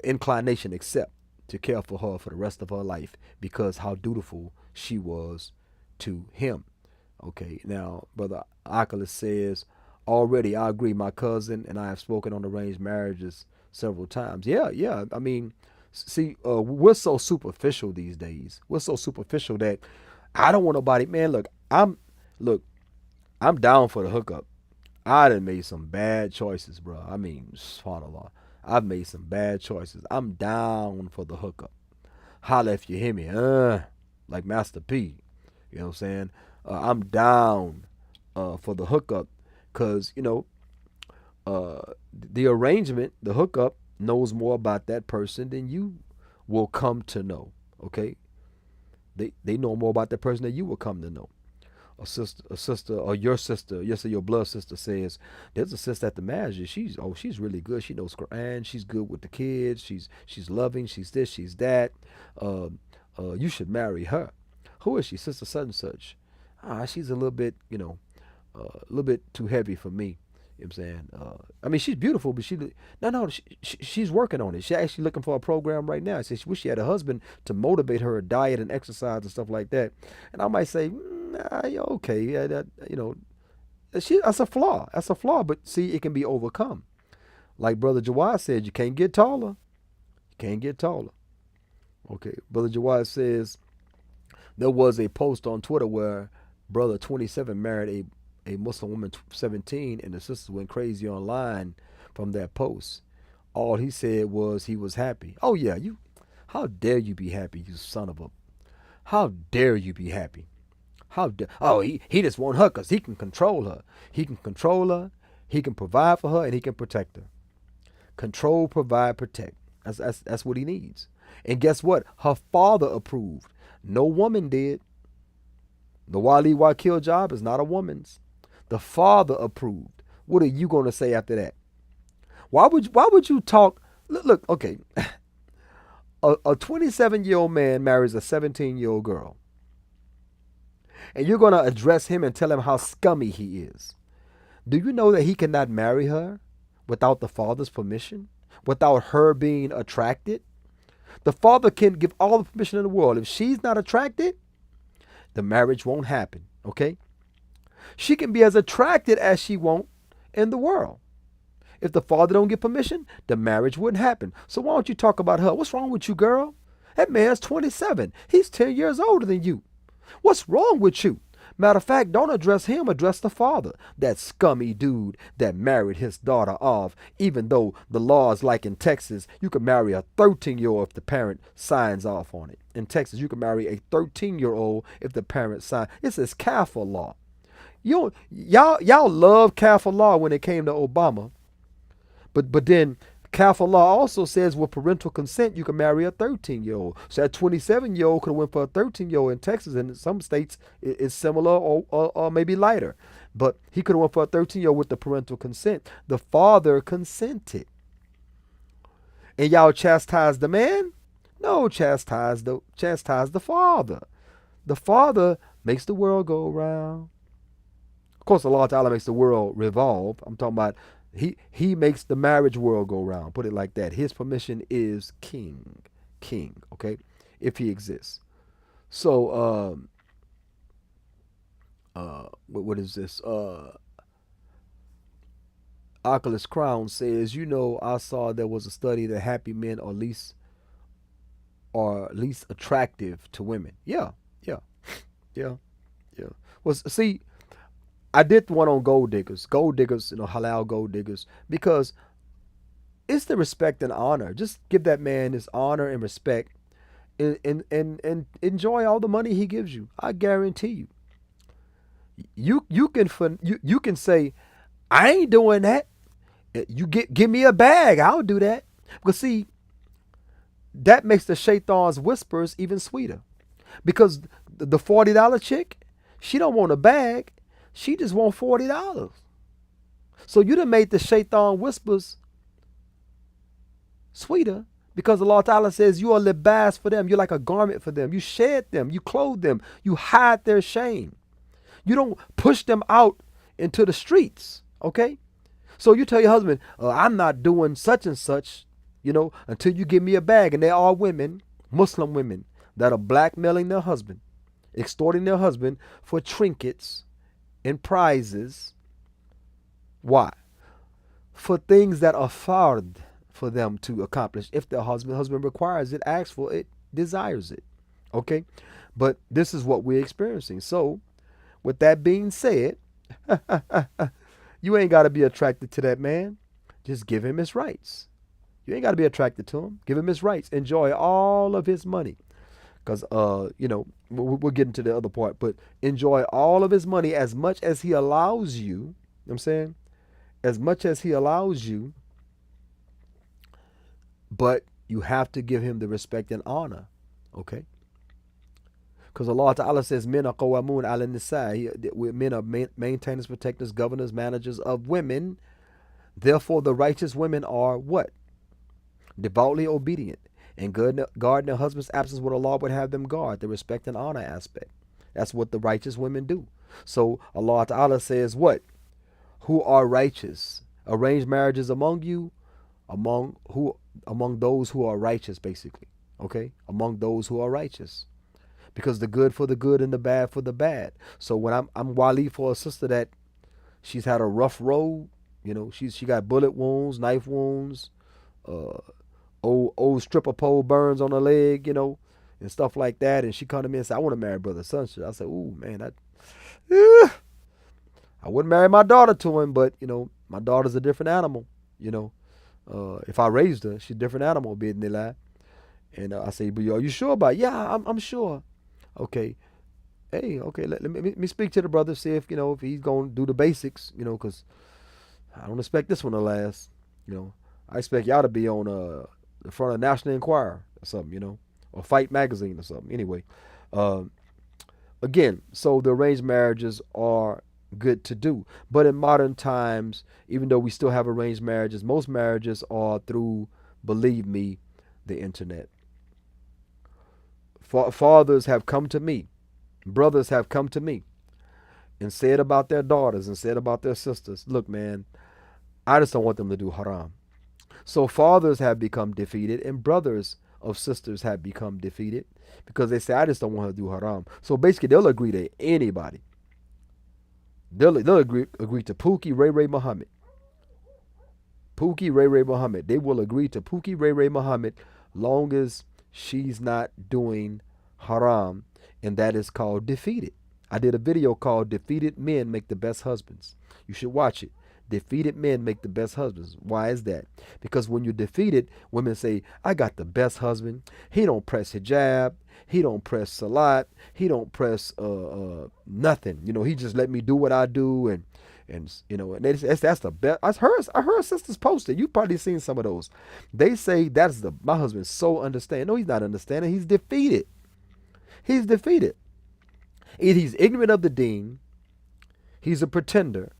Speaker 2: inclination except to care for her for the rest of her life because how dutiful she was to him. Okay, now Brother Oculus says, already I agree, my cousin and I have spoken on arranged marriages several times. Yeah, I mean, see, we're so superficial these days. We're so superficial that I don't want nobody, man, I'm down for the hookup. I done made some bad choices, bro. I mean, subhanAllah. I've made some bad choices. I'm down for the hookup. Holla if you hear me. Like Master P. You know what I'm saying? I'm down for the hookup because, the arrangement, the hookup, knows more about that person than you will come to know. Okay? They know more about that person than you will come to know. A sister, or your sister, yes, your blood sister says, there's a sister at the masjid. She's really good. She knows Quran. She's good with the kids. She's loving. She's this. She's that. You should marry her. Who is she? Sister such and such. She's a little bit, a little bit too heavy for me. You know what I'm saying? I mean, she's beautiful, but she's working on it. She's actually looking for a program right now. She says she wish she had a husband to motivate her, diet and exercise and stuff like that. And I might say, nah, you're okay. Yeah, that's a flaw. That's a flaw, but see, it can be overcome. Like Brother Jawad said, you can't get taller. You can't get taller. Okay, Brother Jawad says there was a post on Twitter where Brother 27 married a Muslim woman 17, and the sisters went crazy online from that post. All he said was he was happy. Oh yeah, how dare you be happy, you son of a, how dare you be happy? He just want her because he can control her. He can control her, he can provide for her, and he can protect her. Control, provide, protect. That's what he needs. And guess what? Her father approved. No woman did. The Wali Wakil job is not a woman's. The father approved. What are you going to say after that? Why would you talk? Look, okay. A 27-year-old man marries a 17-year-old girl. And you're going to address him and tell him how scummy he is. Do you know that he cannot marry her without the father's permission? Without her being attracted? The father can give all the permission in the world. If she's not attracted, the marriage won't happen. Okay? She can be as attracted as she wants in the world. If the father don't get permission, the marriage wouldn't happen. So why don't you talk about her? What's wrong with you, girl? That man's 27. He's 10 years older than you. What's wrong with you? Matter of fact, don't address him, address the father. That scummy dude that married his daughter off, even though the law is like in Texas, you can marry a 13-year-old if the parent signs off on it. In Texas, you can marry a 13-year-old if the parent signs. It's this kafir law. Y'all love kafir law when it came to Obama. But then kafir law also says with parental consent, you can marry a 13-year-old. So that 27-year-old could have went for a 13-year-old in Texas, and in some states it's similar or maybe lighter. But he could have went for a 13-year-old with the parental consent. The father consented. And y'all chastise the man? No, chastise the father. The father makes the world go round. Of course, Allah Ta'ala makes the world revolve. I'm talking about he makes the marriage world go round. Put it like that. His permission is king, okay, if he exists. So, what is this? Oculus Crown says, I saw there was a study that happy men are least attractive to women. Yeah. Yeah. Yeah. Well, see, I did one on gold diggers, halal gold diggers, because it's the respect and honor. Just give that man his honor and respect, and enjoy all the money he gives you. I guarantee you. You can say, I ain't doing that. You give me a bag, I'll do that. Because see, that makes the shaitan's whispers even sweeter. Because the $40 chick, she don't want a bag, she just want $40. So you done made the shaitan whispers sweeter, because Allah Ta'ala says you are libas for them. You're like a garment for them. You shed them, you clothe them, you hide their shame. You don't push them out into the streets, okay? So you tell your husband, I'm not doing such and such, until you give me a bag. And they are women, Muslim women, that are blackmailing their husband, extorting their husband for trinkets and prizes. Why? For things that are fard for them to accomplish. If the husband requires it, asks for it, desires it. Okay? But this is what we're experiencing. So, with that being said, you ain't got to be attracted to that man. Just give him his rights. You ain't got to be attracted to him. Give him his rights. Enjoy all of his money. Because, we'll get into the other part. But enjoy all of his money as much as he allows you. You know what I'm saying? As much as he allows you. But you have to give him the respect and honor. Okay? Because Allah Ta'ala says, men are qawamun ala nisa. Men are maintainers, protectors, governors, managers of women. Therefore, the righteous women are what? Devoutly obedient and guard their husband's absence what Allah would have them guard, the respect and honor aspect. That's what the righteous women do. So Allah Ta'ala says what? Who are righteous? Arranged marriages among you, among those who are righteous, basically. Okay? Among those who are righteous. Because the good for the good and the bad for the bad. So when I'm wali for a sister that she's had a rough road, she got bullet wounds, knife wounds, old stripper pole burns on her leg, and stuff like that, and she come to me and say, I want to marry Brother Sunshine. I said, ooh, man, I wouldn't marry my daughter to him, but my daughter's a different animal. If I raised her, she's a different animal, bidnillah. And I say, but are you sure about it? Yeah, I'm sure. Okay. Hey, okay, let me speak to the brother, see if he's gonna do the basics, because I don't expect this one to last. I expect y'all to be on the front of National Enquirer or something, or Fight Magazine or something. Anyway, again, so the arranged marriages are good to do, but in modern times, even though we still have arranged marriages, most marriages are through, believe me, the internet. Fathers have come to me, brothers have come to me and said about their daughters and said about their sisters, look, man, I just don't want them to do haram. So fathers have become defeated and brothers of sisters have become defeated because they say, I just don't want her to do haram. So basically they'll agree to anybody. They'll agree to Pookie Ray Ray Muhammad. Pookie Ray Ray Muhammad. They will agree to Pookie Ray Ray Muhammad long as she's not doing haram, and that is called defeated. I did a video called Defeated Men Make the Best Husbands. You should watch it. Defeated men make the best husbands. Why is that? Because when you're defeated, women say, I got the best husband. He don't press hijab. He don't press salat. He don't press nothing. He just let me do what I do, and that's the best. I heard sisters posted. You probably seen some of those. They say my husband's so understanding. No, he's not understanding. He's defeated. He's defeated. Either he's ignorant of the deen, he's a pretender,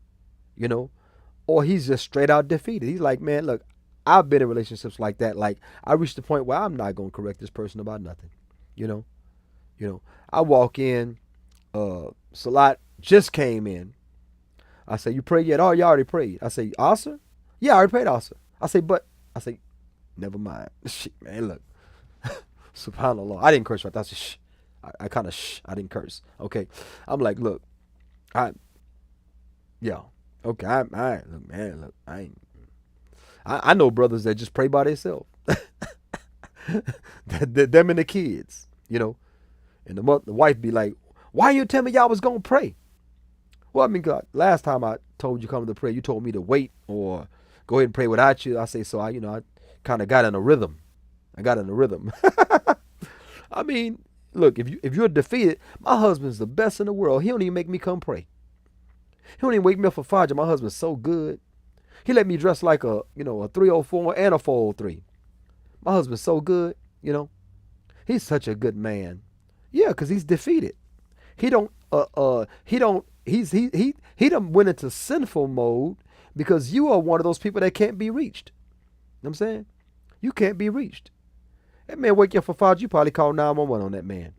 Speaker 2: or he's just straight out defeated. He's like, man, look, I've been in relationships like that. Like, I reached the point where I'm not gonna correct this person about nothing. I walk in, Salat just came in. I say, you prayed yet? Oh, you already prayed. I say, Asr? Yeah, I already prayed Asr. I say, never mind. Shit, man, look. Subhanallah. I didn't curse right. I said, shh. I kind of I didn't curse. Okay. I'm like, look, okay, look, man, look, I know brothers that just pray by themselves. Them and the kids, and the wife be like, Why you tell me y'all was gonna pray? Well, I mean, God, last time I told you come to pray, you told me to wait or go ahead and pray without you. I say so. I kind of got in a rhythm. I got in a rhythm. I mean, look, if you're defeated, my husband's the best in the world. He don't even make me come pray. He don't even wake me up for Fajr. My husband's so good. He let me dress like a 304 and a 403. My husband's so good. He's such a good man. Yeah, because he's defeated. He don't he don't he done went into sinful mode because you are one of those people that can't be reached. You know what I'm saying? You can't be reached. That man wake you up for Fajr, you probably call 911 on that man.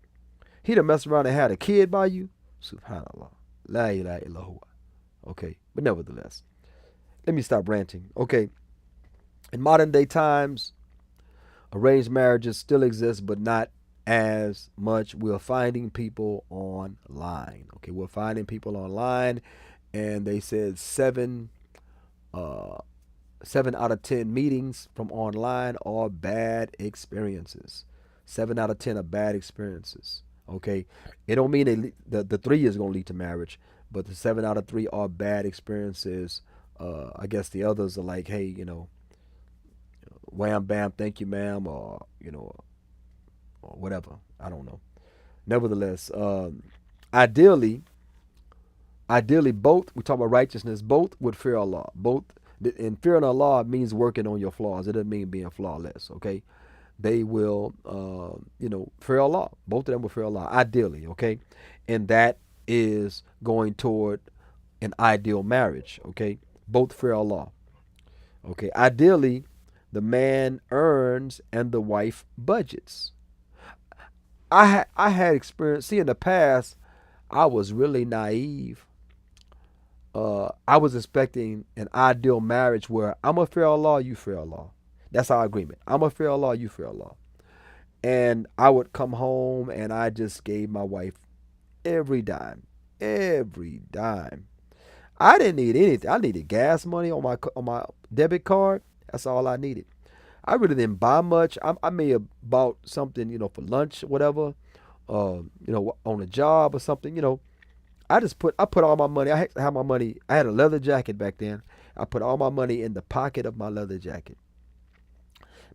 Speaker 2: He done messed around and had a kid by you. Subhanallah. La ilaha illallah. Okay, but nevertheless, let me stop ranting. Okay, in modern day times, arranged marriages still exist, but not as much. We're finding people online. Okay, we're finding people online, and they said seven out of 10 meetings from online are bad experiences. 7 out of 10 are bad experiences. Okay, it don't mean the 3 is gonna lead to marriage, but the 7 out of 3 are bad experiences. I guess the others are like, hey, wham bam, thank you, ma'am, or or whatever. I don't know. Nevertheless, ideally, both, we talk about righteousness, both would fear Allah. Both, and fearing Allah means working on your flaws. It doesn't mean being flawless, okay? They will, fear Allah. Both of them will fear Allah, ideally, okay? And that is going toward an ideal marriage, okay? Both fear Allah, okay? Ideally, the man earns and the wife budgets. I had experience. See, in the past, I was really naive. I was expecting an ideal marriage where I'm a fear Allah, you fear Allah. That's our agreement. I'm a fear Allah, you fear Allah. And I would come home and I just gave my wife every dime, every dime. I didn't need anything. I needed gas money on my debit card. That's all I needed. I really didn't buy much. I may have bought something, for lunch, whatever, on a job or something. I put all my money. I had my money. I had a leather jacket back then. I put all my money in the pocket of my leather jacket.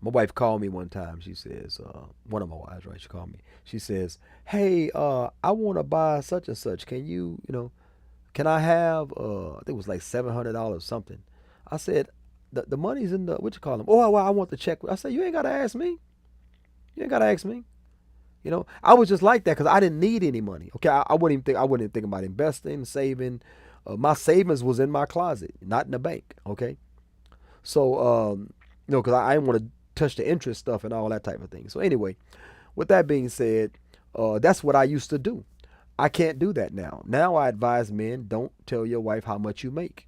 Speaker 2: My wife called me one time. She says, one of my wives, right? She called me. She says, hey, I want to buy such and such. Can can I have, I think it was like $700 something. I said, the money's in the, what you call them? Oh, well, I want the check. I said, you ain't got to ask me. You ain't got to ask me. I was just like that because I didn't need any money. Okay, I wouldn't even think about investing, saving. My savings was in my closet, not in the bank. Okay, so because I didn't want to touch the interest stuff and all that type of thing. So anyway, with that being said, that's what I used to do. I can't do that now. Now I advise men, don't tell your wife how much you make.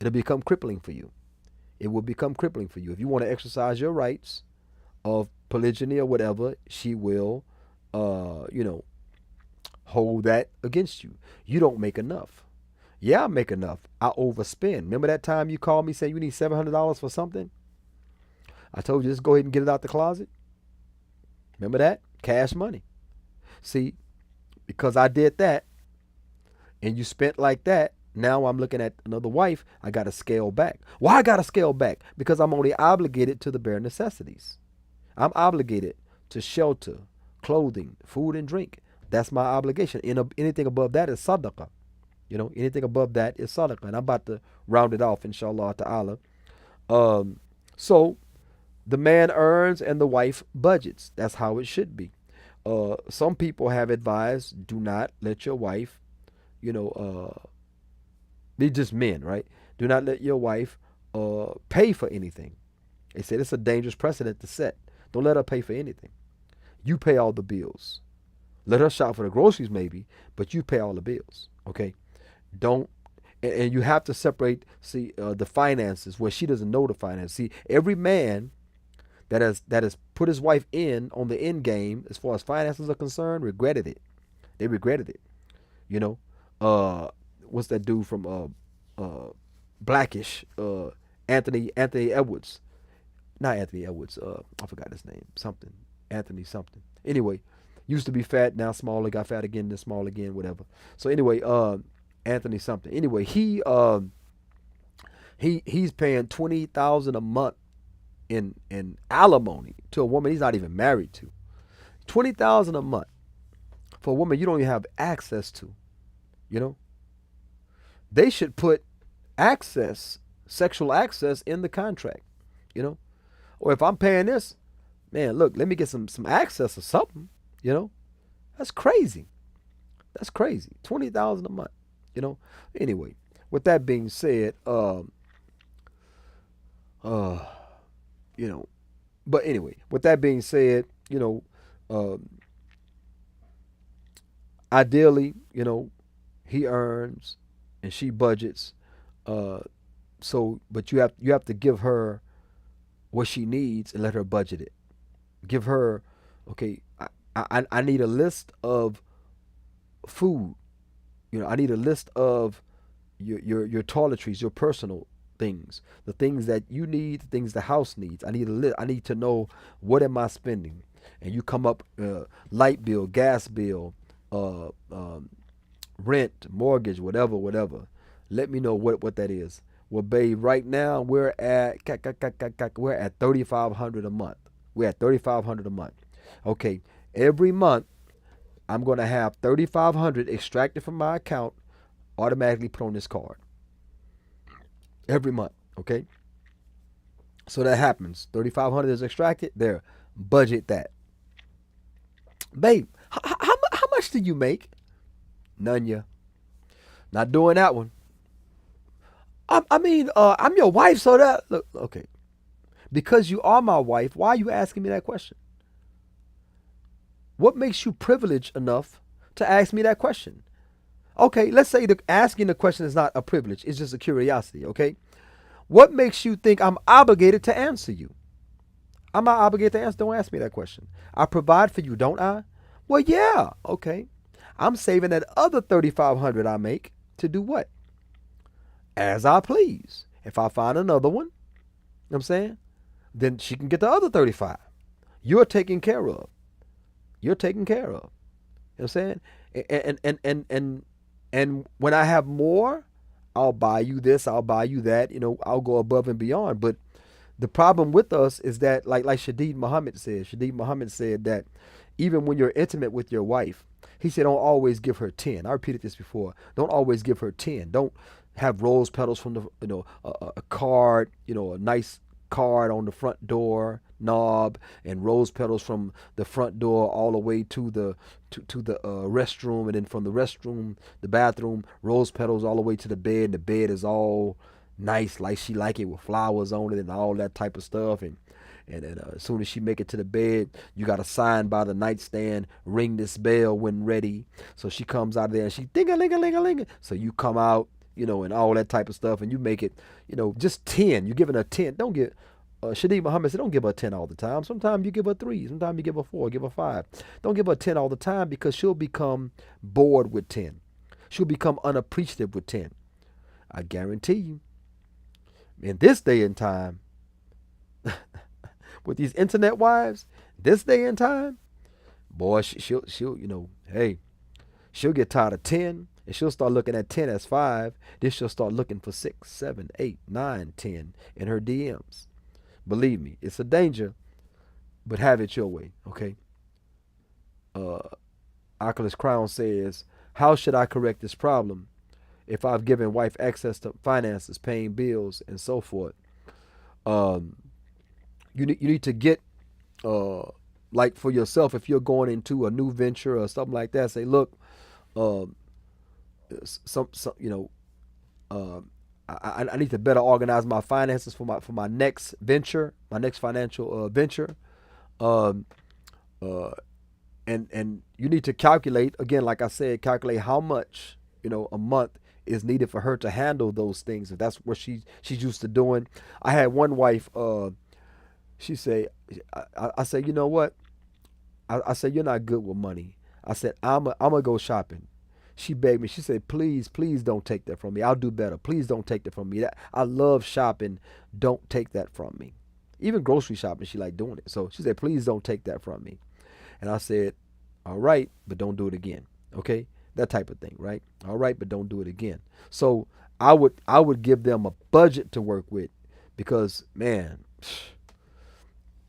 Speaker 2: It'll become crippling for you. It will become crippling for you. If you want to exercise your rights of polygyny or whatever, she will, hold that against you. You don't make enough. Yeah, I make enough. I overspend. Remember that time you called me saying you need $700 for something? I told you just go ahead and get it out the closet. Remember that? Cash money. See, because I did that and you spent like that, now I'm looking at another wife, I got to scale back. Why I got to scale back? Because I'm only obligated to the bare necessities. I'm obligated to shelter, clothing, food, and drink. That's my obligation. Anything above that is sadaqah. Anything above that is sadaqah. And I'm about to round it off, inshallah ta'ala. So the man earns and the wife budgets. That's how it should be. Some people have advised, do not let your wife, they're just men, right? Do not let your wife pay for anything. They said it's a dangerous precedent to set. Don't let her pay for anything. You pay all the bills. Let her shop for the groceries maybe, but you pay all the bills, okay? Don't, and you have to separate, the finances where she doesn't know the finances. See, every man that has put his wife in on the end game as far as finances are concerned regretted it. They regretted it. What's that dude from Blackish? Anthony Edwards. Not Anthony Edwards. I forgot his name. Something. Anthony something. Anyway, Used to be fat, now smaller, got fat again, then small again, whatever. So anyway, Anthony something. Anyway, he's paying 20,000 a month in alimony to a woman he's not even married to. 20,000 a month for a woman you don't even have access to. You know, they should put access, sexual access, in the contract. You know, or if I'm paying this, man, look, let me get some access or something. You know, that's crazy. That's crazy. 20,000 a month. You know. Anyway, with that being said, uh, you know, but anyway, with that being said, um, ideally, he earns and she budgets. Uh, but you have to give her what she needs and let her budget it. Give her, okay, I need a list of food. I need a list of your toiletries, your personal things, the things that you need, the things the house needs. I need a list. I need to know, what am I spending, and you come up, light bill, gas bill, uh, um, rent, mortgage, whatever. Let me know what that is. Well, babe, right now we're at 3,500 a month. We're at 3,500 a month. Okay, every month I'm gonna have 3,500 extracted from my account, automatically put on this card every month. Okay, so that happens. 3,500 is extracted. There, budget that, babe. How much do you make? None, ya. Not doing that one. I'm your wife, so that look okay. Because you are my wife, why are you asking me that question? What makes you privileged enough to ask me that question? Okay, let's say the asking the question is not a privilege, it's just a curiosity, okay? What makes you think I'm obligated to answer you? I'm not obligated to answer. Don't ask me that question. I provide for you, don't I? Well, yeah, okay. I'm saving that other 3,500 I make to do what? As I please. If I find another one, you know what I'm saying? Then she can get the other 35. You're taken care of. You're taken care of. You know what I'm saying? And when I have more, I'll buy you this, I'll buy you that, I'll go above and beyond. But the problem with us is that, like Shadid Muhammad said that even when you're intimate with your wife, he said, don't always give her 10. I repeated this before. Don't always give her 10. Don't have rose petals from a card, a nice card on the front door knob, and rose petals from the front door all the way to the restroom, and then from the restroom, the bathroom, rose petals all the way to the bed. And the bed is all nice, like she like it, with flowers on it and all that type of stuff. And as soon as she make it to the bed, you got a sign by the nightstand, ring this bell when ready. So she comes out of there and she ding-a-ling-a-ling-a-ling. So you come out, and all that type of stuff, and you make it, just 10. You're giving her 10. Don't get, Shadid Muhammad said, don't give her 10 all the time. Sometimes you give her 3. Sometimes you give her 4, give her 5. Don't give her 10 all the time, because she'll become bored with 10. She'll become unappreciative with 10. I guarantee you, in this day and time, with these internet wives, this day and time, boy, she'll hey, she'll get tired of 10, and she'll start looking at 10 as 5. Then she'll start looking for 6, 7, 8, 9, 10 in her DMs. Believe me, it's a danger, but have it your way, okay? Oculus Crown says, how should I correct this problem if I've given wife access to finances, paying bills, and so forth? You need to get, like, for yourself, if you're going into a new venture or something like that, say, look, um, some I need to better organize my finances for my next venture, my next financial venture. Um, uh, and you need to calculate, again, like I said, calculate how much, a month is needed for her to handle those things. If that's what she's used to doing. I had one wife, she said, I said, you know what? I said, you're not good with money. I said, I'm gonna go shopping. She begged me. She said, please don't take that from me. I'll do better. Please don't take that from me. I love shopping. Don't take that from me. Even grocery shopping, she liked doing it. So she said, please don't take that from me. And I said, All right, but don't do it again. Okay, that type of thing, right? All right, but don't do it again. So I would give them a budget to work with, because man,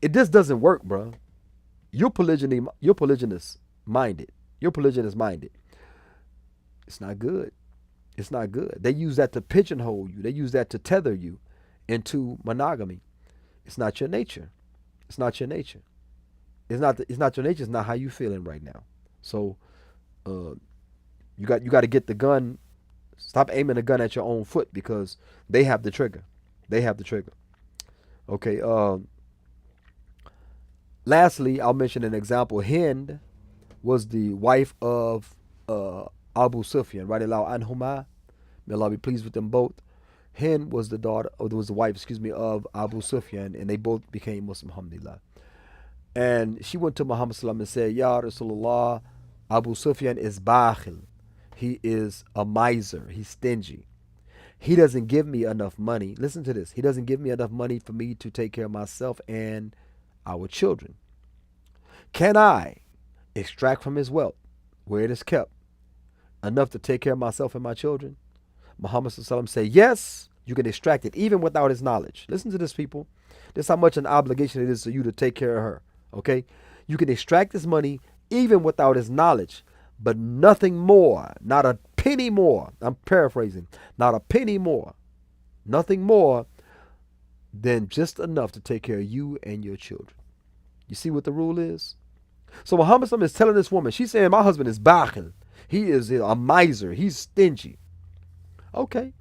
Speaker 2: it just doesn't work, bro. You're polygynous minded. You're polygynous minded. It's not good. It's not good. They use that to pigeonhole you. They use that to tether you into monogamy. It's not your nature. It's not your nature. It's not your nature. It's not how you feeling right now. So uh, you got to get the gun. Stop aiming the gun at your own foot, because they have the trigger. They have the trigger. Okay. Lastly, I'll mention an example. Hind was the wife of Abu Sufyan, radiallahu anhuma. May Allah be pleased with them both. Hind was the daughter, or was the wife, excuse me, of Abu Sufyan, and they both became Muslim, alhamdulillah. And she went to Muhammad sallam and said, Ya Rasulullah, Abu Sufyan is bakhil. He is a miser. He's stingy. He doesn't give me enough money. Listen to this. He doesn't give me enough money for me to take care of myself and our children. Can I extract from his wealth, where it is kept, enough to take care of myself and my children? Muhammad sallam said, yes, you can extract it even without his knowledge. Listen to this, people. This is how much an obligation it is to you to take care of her. Okay? You can extract this money even without his knowledge, but nothing more, not a penny more. I'm paraphrasing. Not a penny more. Nothing more than just enough to take care of you and your children. You see what the rule is? So Muhammad sallam is telling this woman, she's saying, my husband is bakhil. He is a miser. He's stingy. Okay.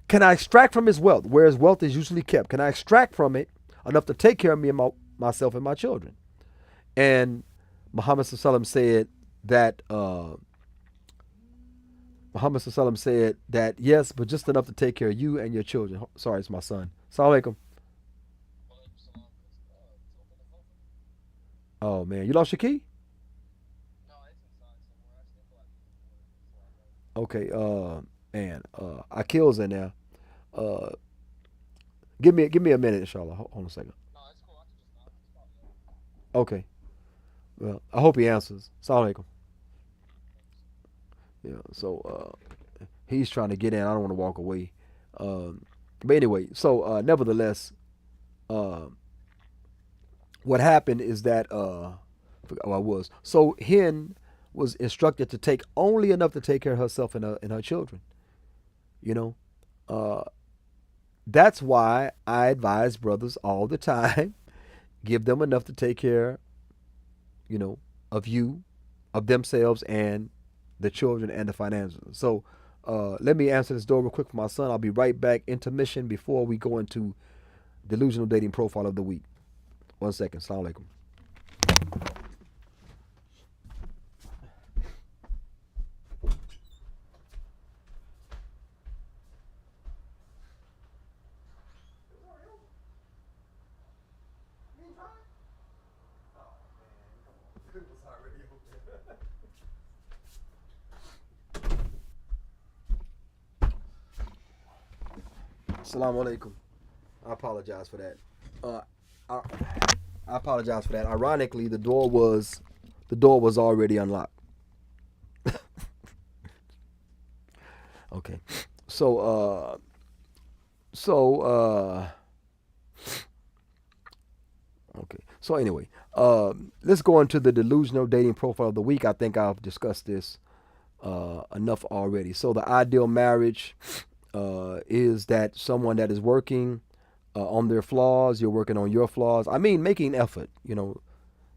Speaker 2: Can I extract from his wealth, where his wealth is usually kept? Can I extract from it enough to take care of me and myself and my children? And Muhammad sallam said that yes, but just enough to take care of you and your children. Sorry, it's my son. Assalamu alaikum. Oh man, you lost your key? Okay, man, Akil's in there. Uh, give me a minute, inshallah. Hold on a second. Okay. Well, I hope he answers. Assalamu alaikum. Yeah. So he's trying to get in. I don't want to walk away. Um, but anyway, so nevertheless, uh, what happened is that I forgot what I was. So Hen was instructed to take only enough to take care of herself and her children. You know, uh, that's why I advise brothers all the time: give them enough to take care, you know, of you, of themselves, and the children and the finances. So let me answer this door real quick for my son. I'll be right back. Intermission before we go into delusional dating profile of the week. 1 second. Assalamu alaikum. Assalamu alaikum. I apologize for that. Uh, I, I apologize for that. Ironically, the door was already unlocked. Okay. So so okay. So anyway, let's go into the delusional dating profile of the week. I think I've discussed this enough already. So the ideal marriage is that someone that is working on their flaws, you're working on your flaws. I mean, making effort,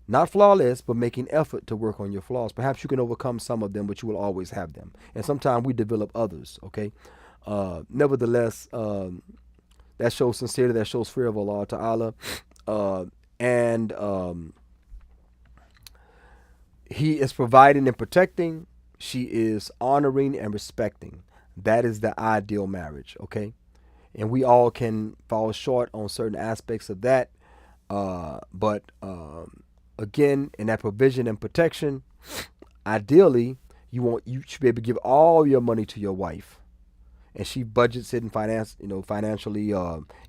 Speaker 2: not flawless, but making effort to work on your flaws. Perhaps you can overcome some of them, but you will always have them. And sometimes we develop others, okay? Nevertheless, that shows sincerity, that shows fear of Allah Ta'ala. And He is providing and protecting. She is honoring and respecting. That is the ideal marriage, okay? And we all can fall short on certain aspects of that. But again, in that provision and protection, ideally, you should be able to give all your money to your wife, and she budgets it and financially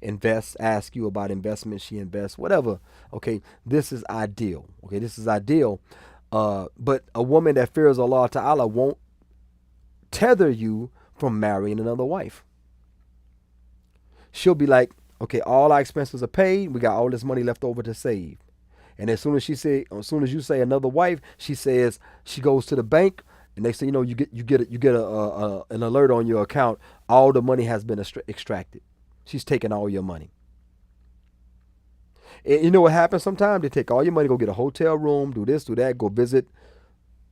Speaker 2: invests. Ask you about investment, she invests, whatever. Okay, this is ideal. Okay, this is ideal. But a woman that fears Allah Ta'ala won't tether you from marrying another wife. She'll be like, okay, all our expenses are paid. We got all this money left over to save. And as soon as you say another wife, she says she goes to the bank, and next thing you know, you get an alert on your account. All the money has been extracted. She's taking all your money. And you know what happens sometimes? They take all your money, go get a hotel room, do this, do that, go visit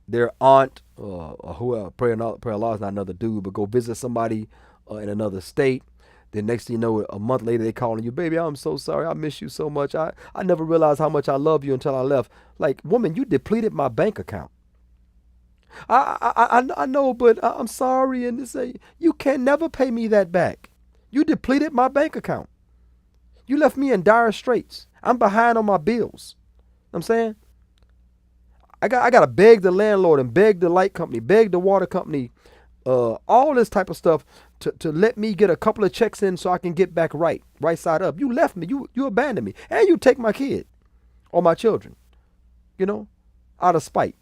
Speaker 2: their aunt, or whoever. Pray Allah is not another dude, but go visit somebody in another state. Then next thing you know, a month later, they calling you, baby, I'm so sorry. I miss you so much. I never realized how much I love you until I left. Like, woman, you depleted my bank account. I know, but I'm sorry. And they say, you can never pay me that back. You depleted my bank account. You left me in dire straits. I'm behind on my bills. I'm saying, I got to beg the landlord and beg the light company, beg the water company, all this type of stuff to let me get a couple of checks in so I can get back right side up. You left me. You abandoned me. And you take my kid or my children, out of spite.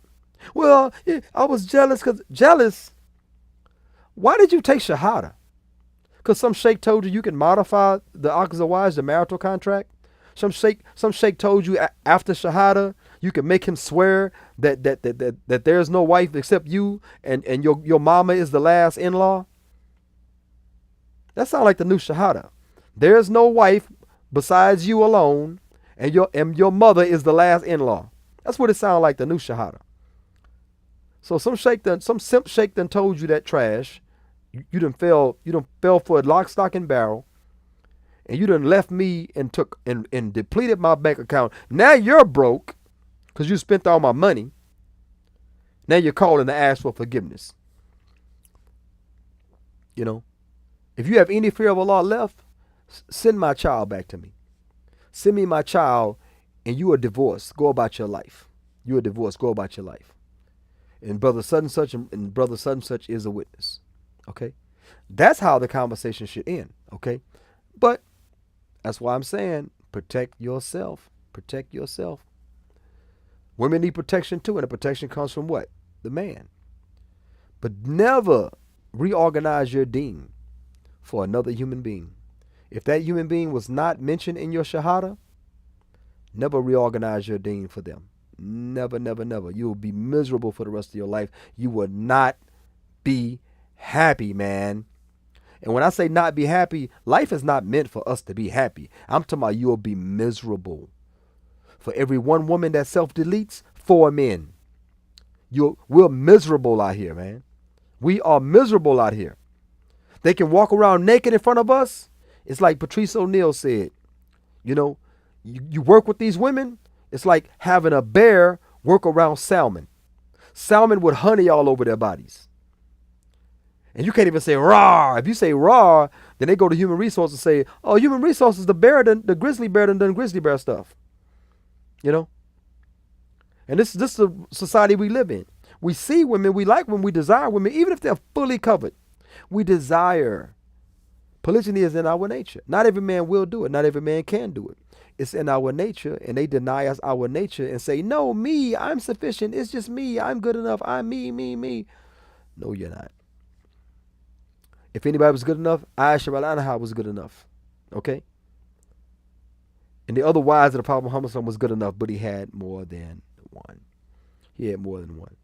Speaker 2: Well, yeah, I was jealous jealous. Why did you take Shahada? Because some sheikh told you can modify the Aqd, the marital contract. Some sheikh told you after Shahada, you can make him swear that there's no wife except you and your mama is the last in-law. That sounds like the new Shahada. There's no wife besides you alone, and your mother is the last in-law. That's what it sounds like, the new Shahada. So some simp sheikh done told you that trash. You done fell for a lock, stock, and barrel. And you done left me and took and depleted my bank account. Now you're broke because you spent all my money. Now you're calling to ask for forgiveness. If you have any fear of Allah left, send my child back to me. Send me my child, and you are divorced. Go about your life. You are divorced. Go about your life. And brother such and such and brother such and such is a witness. Okay? That's how the conversation should end. Okay? But that's why I'm saying protect yourself. Protect yourself. Women need protection too, and the protection comes from what? The man. But never reorganize your deen for another human being. If that human being was not mentioned in your Shahada, never reorganize your deen for them. Never, never, never. You will be miserable for the rest of your life. You will not be happy, man. And when I say not be happy, life is not meant for us to be happy. I'm talking about you'll be miserable. For every one woman that self-deletes, 4 men. We're miserable out here, man. We are miserable out here. They can walk around naked in front of us. It's like Patrice O'Neal said, you work with these women, it's like having a bear work around salmon. Salmon with honey all over their bodies. And you can't even say raw. If you say raw, then they go to human resources and say, oh, human resources, the grizzly bear done grizzly bear stuff. And this is the society we live in. We see women, we like women, we desire women, even if they're fully covered. We desire. Polygyny is in our nature. Not every man will do it. Not every man can do it. It's in our nature, and they deny us our nature and say, no, me, I'm sufficient. It's just me. I'm good enough. I'm me. No, you're not. If anybody was good enough, Aisha Anha was good enough. Okay? And the other wives of the Prophet Muhammad was good enough, but he had more than one. He had more than one.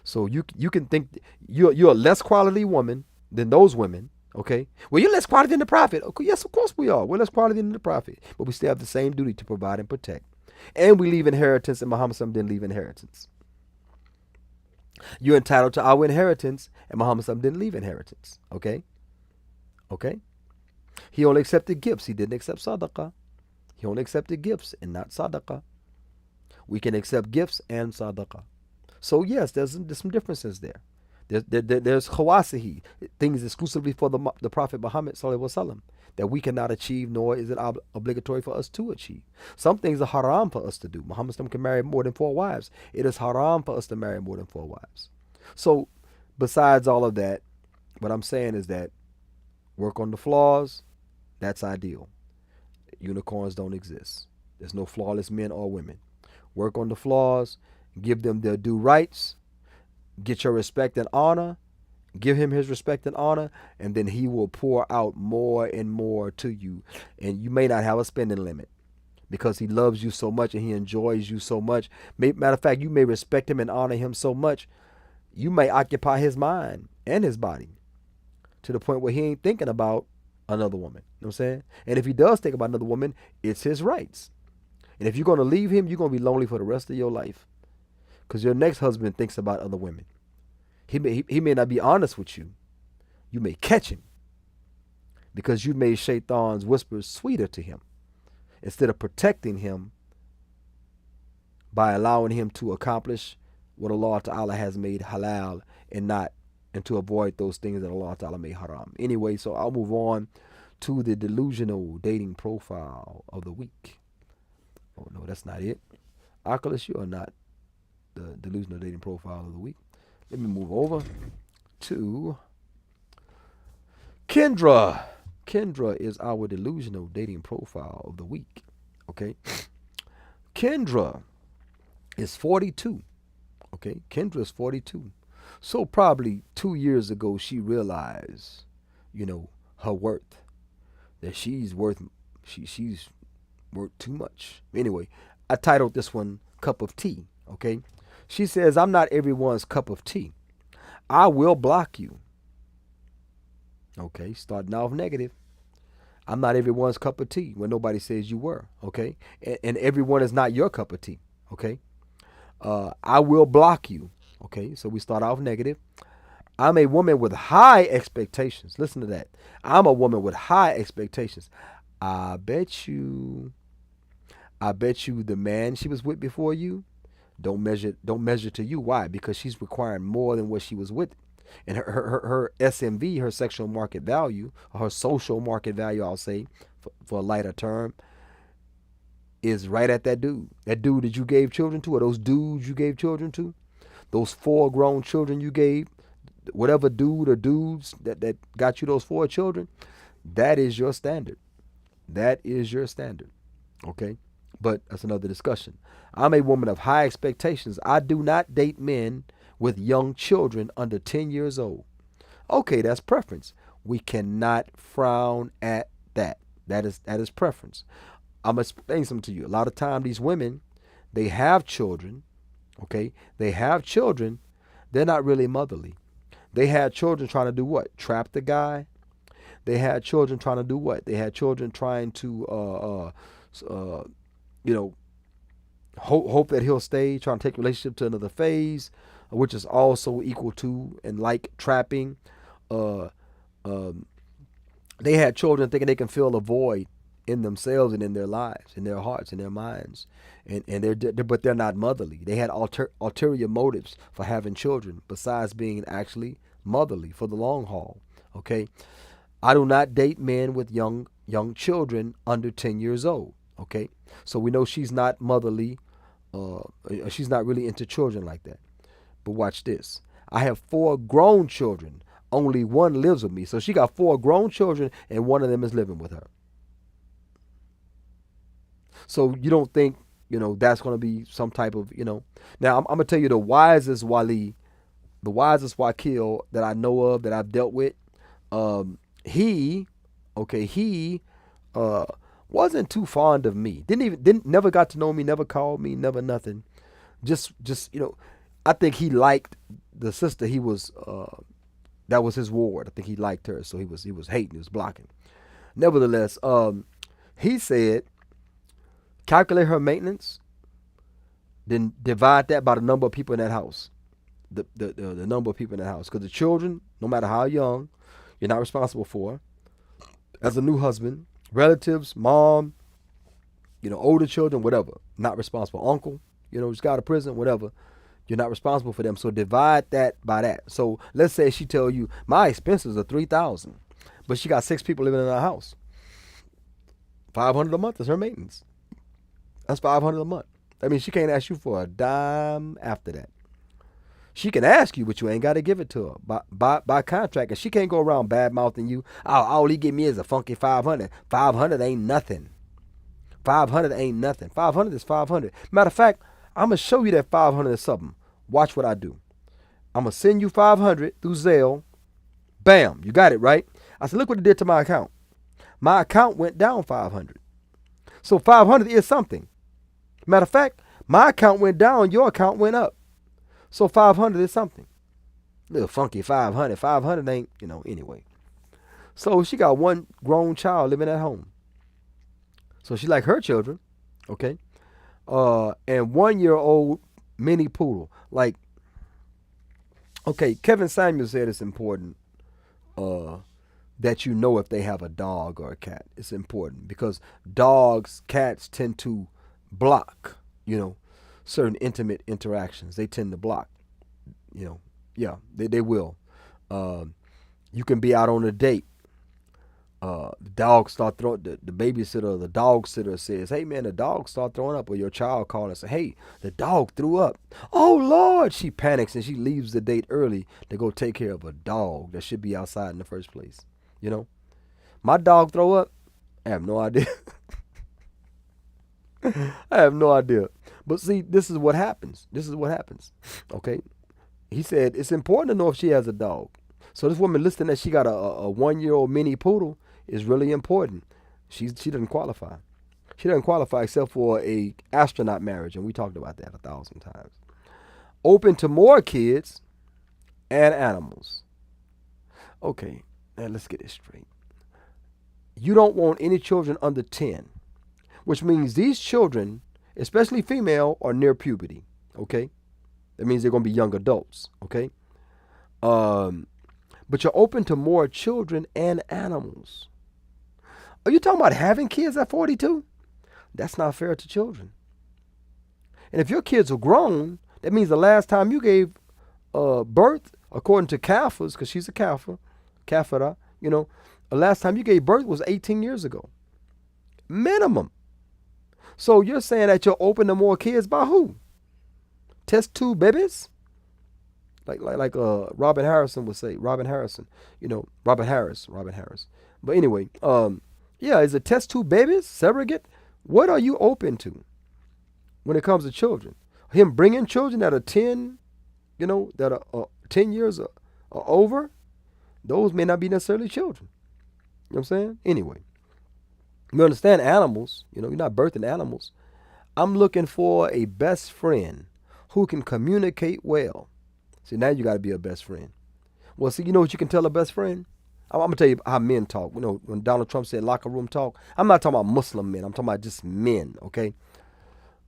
Speaker 2: So you can think you're a less quality woman than those women. Okay? Well, you're less quality than the Prophet. Okay, yes, of course we are. We're less quality than the Prophet. But we still have the same duty to provide and protect. And we leave inheritance, and Muhammad didn't leave inheritance. You're entitled to our inheritance, and Muhammad didn't leave inheritance. Okay? Okay? He only accepted gifts. He didn't accept sadaqah. He only accepted gifts and not sadaqah. We can accept gifts and sadaqah. So yes, there's some differences there. There's khawasihi, things exclusively for the Prophet Muhammad sallallahu alaihi wasallam that we cannot achieve, nor is it obligatory for us to achieve. Some things are haram for us to do. Muhammad can marry more than 4 wives. It is haram for us to marry more than 4 wives. So besides all of that, what I'm saying is that work on the flaws. That's ideal. Unicorns don't exist. There's no flawless men or women. Work on the flaws, give them their due rights, get your respect and honor, give him his respect and honor, and then he will pour out more and more to you. And you may not have a spending limit because he loves you so much and he enjoys you so much. Matter of fact, you may respect him and honor him so much, you may occupy his mind and his body to the point where he ain't thinking about another woman. You know what I'm saying? And if he does think about another woman, it's his rights. And if you're going to leave him, you're going to be lonely for the rest of your life because your next husband thinks about other women. He may not be honest with you. You may catch him because you made Shaitan's whispers sweeter to him instead of protecting him by allowing him to accomplish what Allah Ta'ala has made halal and to avoid those things that Allah Ta'ala made haram. Anyway, so I'll move on to the delusional dating profile of the week. Oh no, that's not it. Oculus, you are not the delusional dating profile of the week. Let me move over to Kendra. Kendra is our delusional dating profile of the week. Okay. Kendra is 42. Okay. Kendra is 42. So probably 2 years ago, she realized, her worth, that she's worth too much. Anyway, I titled this one Cup of Tea. Okay. She says, I'm not everyone's cup of tea. I will block you. Okay, starting off negative. I'm not everyone's cup of tea when nobody says you were. Okay, and everyone is not your cup of tea. Okay, I will block you. Okay, so we start off negative. I'm a woman with high expectations. Listen to that. I'm a woman with high expectations. I bet you the man she was with before you don't measure to you. Why? Because she's requiring more than what she was with. And her SMV, her sexual market value, or her social market value, I'll say, for a lighter term, is right at that dude. That dude that you gave children to, or those dudes you gave children to, those 4 grown children you gave, whatever dude or dudes that got you those 4 children, that is your standard. That is your standard. Okay? But that's another discussion. I'm a woman of high expectations. I do not date men with young children under 10 years old. Okay, that's preference. We cannot frown at that. That is preference. I'm going to explain something to you. A lot of time these women, they have children. Okay? They have children. They're not really motherly. They had children trying to do what? Trap the guy. They had children trying to do what? They had children trying to hope that he'll stay, trying to take a relationship to another phase, which is also equal to and like trapping. They had children thinking they can fill a void in themselves and in their lives, in their hearts, in their minds, but they're not motherly. They had ulterior motives for having children besides being actually motherly for the long haul. Okay, I do not date men with young children under 10 years old. Okay, so we know she's not motherly. She's not really into children like that. But watch this. I have 4 grown children. Only one lives with me. So she got 4 grown children and one of them is living with her. So you don't think, that's going to be some type of, Now, I'm going to tell you the wisest wali, the wisest wakil that I know of, that I've dealt with. He wasn't too fond of me. Never got to know me, never called me, never nothing. Just I think he liked the sister he was that was his ward. I think he liked her, so he was hating, he was blocking. Nevertheless, he said, calculate her maintenance, then divide that by the number of people in that house. The number of people in that house. Because the children, no matter how young, you're not responsible for. As a new husband, relatives, mom, older children, whatever, not responsible. Uncle, just got out of prison, whatever, you're not responsible for them. So divide that by that. So let's say she tell you, my expenses are $3,000, but she got 6 people living in her house. $500 a month is her maintenance. That's $500 a month. I mean, she can't ask you for a dime after that. She can ask you, but you ain't got to give it to her by contract. And she can't go around bad mouthing you. All he give me is a funky 500. 500 ain't nothing. 500 ain't nothing. 500 is 500. Matter of fact, I'm going to show you that 500 is something. Watch what I do. I'm going to send you 500 through Zelle. Bam, you got it, right? I said, look what it did to my account. My account went down 500. So 500 is something. Matter of fact, my account went down, your account went up. So 500 is something. Little funky 500. 500 ain't, anyway. So she got one grown child living at home. So she like her children, okay? And 1-year-old mini poodle. Like, okay, Kevin Samuels said it's important that you know if they have a dog or a cat. It's important because dogs, cats tend to block, certain intimate interactions. They tend to block, yeah, they will. You can be out on a date. The dog start throwing, the babysitter or the dog sitter says, hey man, the dog start throwing up, or your child calls and say, hey, the dog threw up. Oh Lord, she panics and she leaves the date early to go take care of a dog that should be outside in the first place. My dog throw up? I have no idea. I have no idea. But see, this is what happens. Okay. He said it's important to know if she has a dog. So this woman listing that she got a 1-year-old mini poodle is really important. She doesn't qualify. She doesn't qualify except for a astronaut marriage, and we talked about that 1,000 times. Open to more kids and animals. Okay, now let's get this straight. You don't want any children under 10, which means these children, especially female, are near puberty. Okay, that means they're going to be young adults. Okay, but you're open to more children and animals. Are you talking about having kids at 42? That's not fair to children. And if your kids are grown, that means the last time you gave birth, according to CAFRs, because she's a CAFRA, the last time you gave birth was 18 years ago. Minimum. So you're saying that you're open to more kids by who? Test tube babies? Like Robin Harrison would say. Robin Harris. But anyway, is it test tube babies, surrogate? What are you open to when it comes to children? Him bringing children that are 10, that are 10 years or over, those may not be necessarily children. You know what I'm saying? Anyway, you understand animals, you're not birthing animals. I'm looking for a best friend who can communicate well. See, now you got to be a best friend. Well, see, you know what you can tell a best friend? I'm going to tell you how men talk. When Donald Trump said locker room talk, I'm not talking about Muslim men. I'm talking about just men, okay?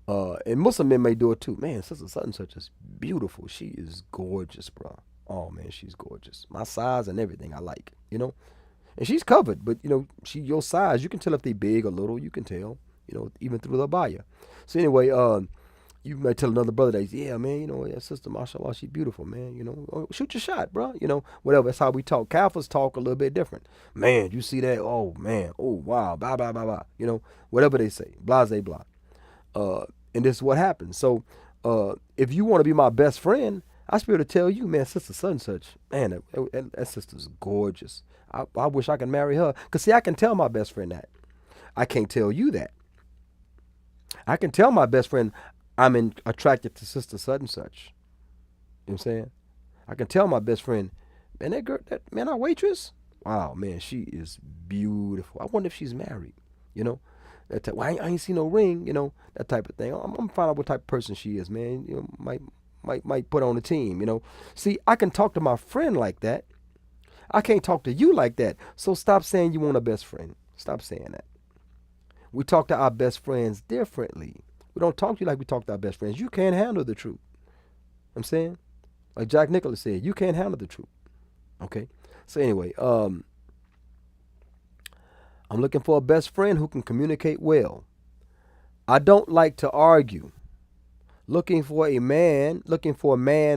Speaker 2: And Muslim men may do it too. Man, such and such is beautiful. She is gorgeous, bro. Oh, man, she's gorgeous. My size and everything I like, And she's covered, but, she your size. You can tell if they big or little. You can tell, even through the abaya. So anyway, you might tell another brother that, yeah, man, that sister, mashallah, she's beautiful, man, shoot your shot, bro, whatever. That's how we talk. Kafirs talk a little bit different. Man, you see that? Oh, man. Oh, wow. Blah, blah, blah, blah. Whatever they say. Blah, blah, blah. And this is what happens. So if you want to be my best friend, I should be able to tell you, man, sister such and such, man, that sister's gorgeous. I wish I could marry her. Because, see, I can tell my best friend that. I can't tell you that. I can tell my best friend I'm attracted to sister such and such. You know what I'm saying? I can tell my best friend, man, that girl, our waitress, wow, man, she is beautiful. I wonder if she's married, That type, well, I ain't seen no ring, that type of thing. I'm gonna find out what type of person she is, man. Might put on a team, See, I can talk to my friend like that. I can't talk to you like that. So stop saying you want a best friend. Stop saying that. We talk to our best friends differently. We don't talk to you like we talk to our best friends. You can't handle the truth. I'm saying? Like Jack Nicklaus said, you can't handle the truth. Okay? So anyway, I'm looking for a best friend who can communicate well. I don't like to argue. Looking for a man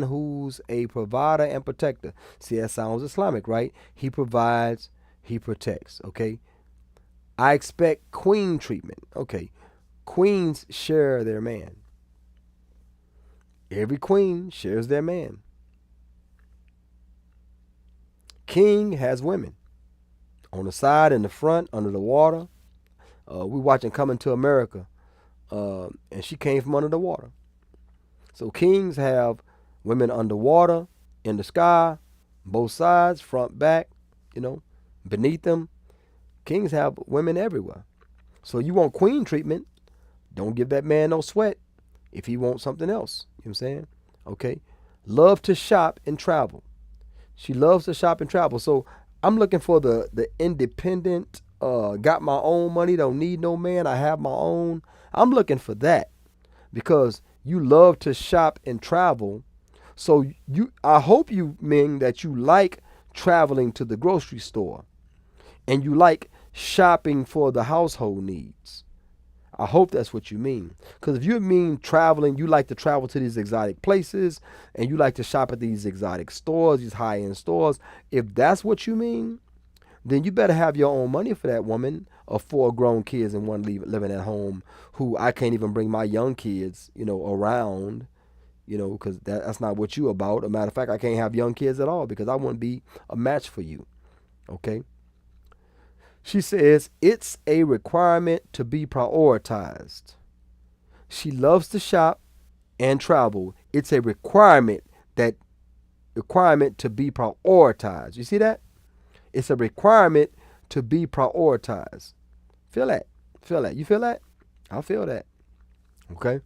Speaker 2: who's a provider and protector. See, that sounds Islamic, right? He provides, he protects, okay? I expect queen treatment. Okay. Queens share their man. Every queen shares their man. King has women. On the side, in the front, under the water. We watching Coming to America. And she came from under the water. So kings have women underwater, in the sky, both sides, front, back, you know, beneath them. Kings have women everywhere. So you want queen treatment, don't give that man no sweat if he wants something else. You know what I'm saying? Okay. Love to shop and travel. She loves to shop and travel. So I'm looking for the independent, got my own money, don't need no man, I have my own. I'm looking for that because you love to shop and travel. So I hope you mean that you like traveling to the grocery store and you like shopping for the household needs. I hope that's what you mean. Because if you mean traveling, you like to travel to these exotic places and you like to shop at these exotic stores, these high end stores. If that's what you mean, then you better have your own money for that woman of 4 grown kids and one living at home who I can't even bring my young kids, around, because that's not what you about. As a matter of fact, I can't have young kids at all because I wouldn't be a match for you. Okay? She says it's a requirement to be prioritized. She loves to shop and travel. It's a requirement to be prioritized. You see that? It's a requirement to be prioritized. Feel that? Feel that? You feel that? I feel that. Okay?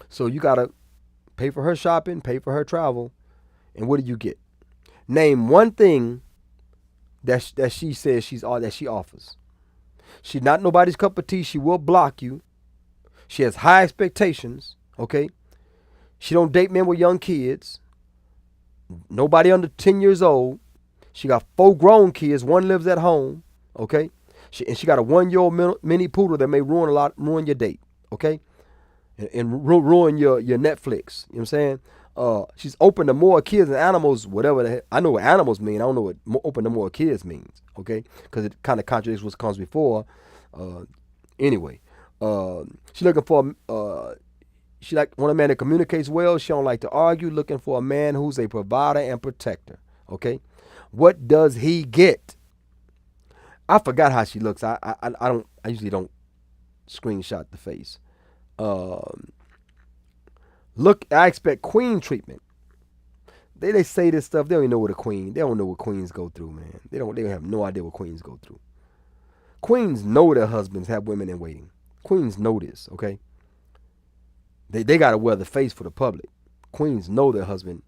Speaker 2: So you gotta pay for her shopping, pay for her travel, and what do you get? Name one thing that she says that she offers. She's not nobody's cup of tea. She will block you. She has high expectations. Okay. She don't date men with young kids. Nobody under 10 years old. She got 4 grown kids. One lives at home. Okay. She got a 1-year-old mini poodle that may ruin your date. Okay. And ruin your Netflix. You know what I'm saying? She's open to more kids and animals, whatever the heck. I know what animals mean. I don't know what open to more kids means, okay? Because it kind of contradicts what comes before. Anyway, she looking for, she want a man that communicates well. She don't like to argue. Looking for a man who's a provider and protector, okay? What does he get? I forgot how she looks. I usually don't screenshot the face. Look, I expect queen treatment. They say this stuff. They don't even know what a queen. They don't know what queens go through, man. They have no idea what queens go through. Queens know their husbands have women in waiting. Queens know this, okay? They gotta wear the face for the public. Queens know their husband,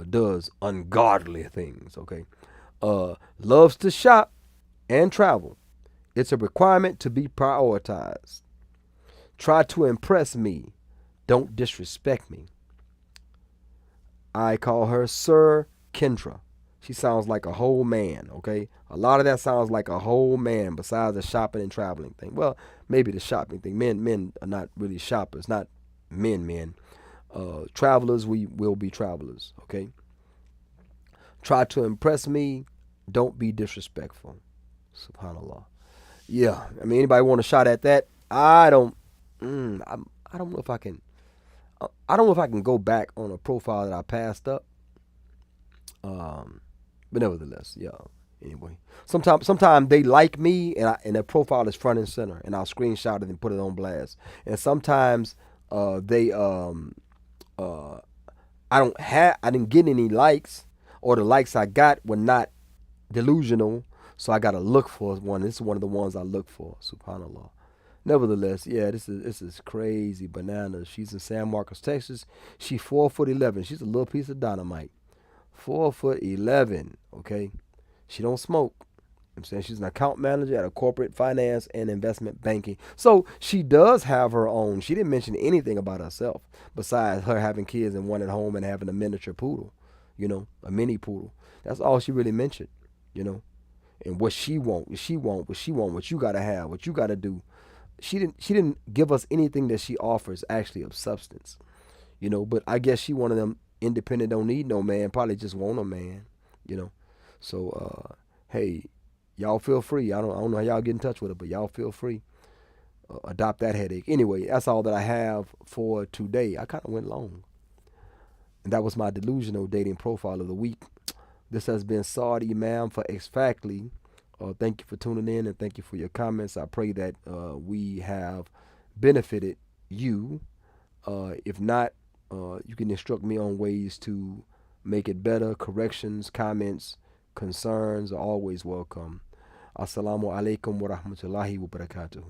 Speaker 2: does ungodly things, okay? Loves to shop and travel. It's a requirement to be prioritized. Try to impress me. Don't disrespect me. I call her Sir Kendra. She sounds like a whole man, okay? A lot of that sounds like a whole man besides the shopping and traveling thing. Well, maybe the shopping thing. Men are not really shoppers, not men. Travelers, we will be travelers, okay? Try to impress me. Don't be disrespectful. SubhanAllah. Yeah, I mean, anybody want a shot at that? I don't know if I can. I don't know if I can go back on a profile that I passed up. But nevertheless, yeah. Anyway, sometimes they like me and their profile is front and center, and I'll screenshot it and put it on blast. And sometimes I didn't get any likes, or the likes I got were not delusional, so I gotta look for one. This is one of the ones I look for. SubhanAllah. Nevertheless, yeah, this is crazy bananas. She's in San Marcos, Texas. She's 4'11". She's a little piece of dynamite. 4'11". Okay, she don't smoke. I'm saying she's an account manager at a corporate finance and investment banking. So she does have her own. She didn't mention anything about herself besides her having kids and one at home and having a miniature poodle, a mini poodle. That's all she really mentioned, And what she want, what you gotta have, what you gotta do. She didn't give us anything that she offers actually of substance, but I guess she one of them independent, don't need no man, probably just want a man, So hey, y'all feel free. I don't know how y'all get in touch with her, but y'all feel free. Adopt that headache. Anyway, that's all that I have for today. I kind of went long. And that was my delusional dating profile of the week. This has been Saudi Imam for X Factly. Thank you for tuning in and thank you for your comments. I pray that we have benefited you If not, you can instruct me on ways to make it better. Corrections, comments, concerns are always welcome. Assalamu alaikum wa rahmatullahi wa barakatuh.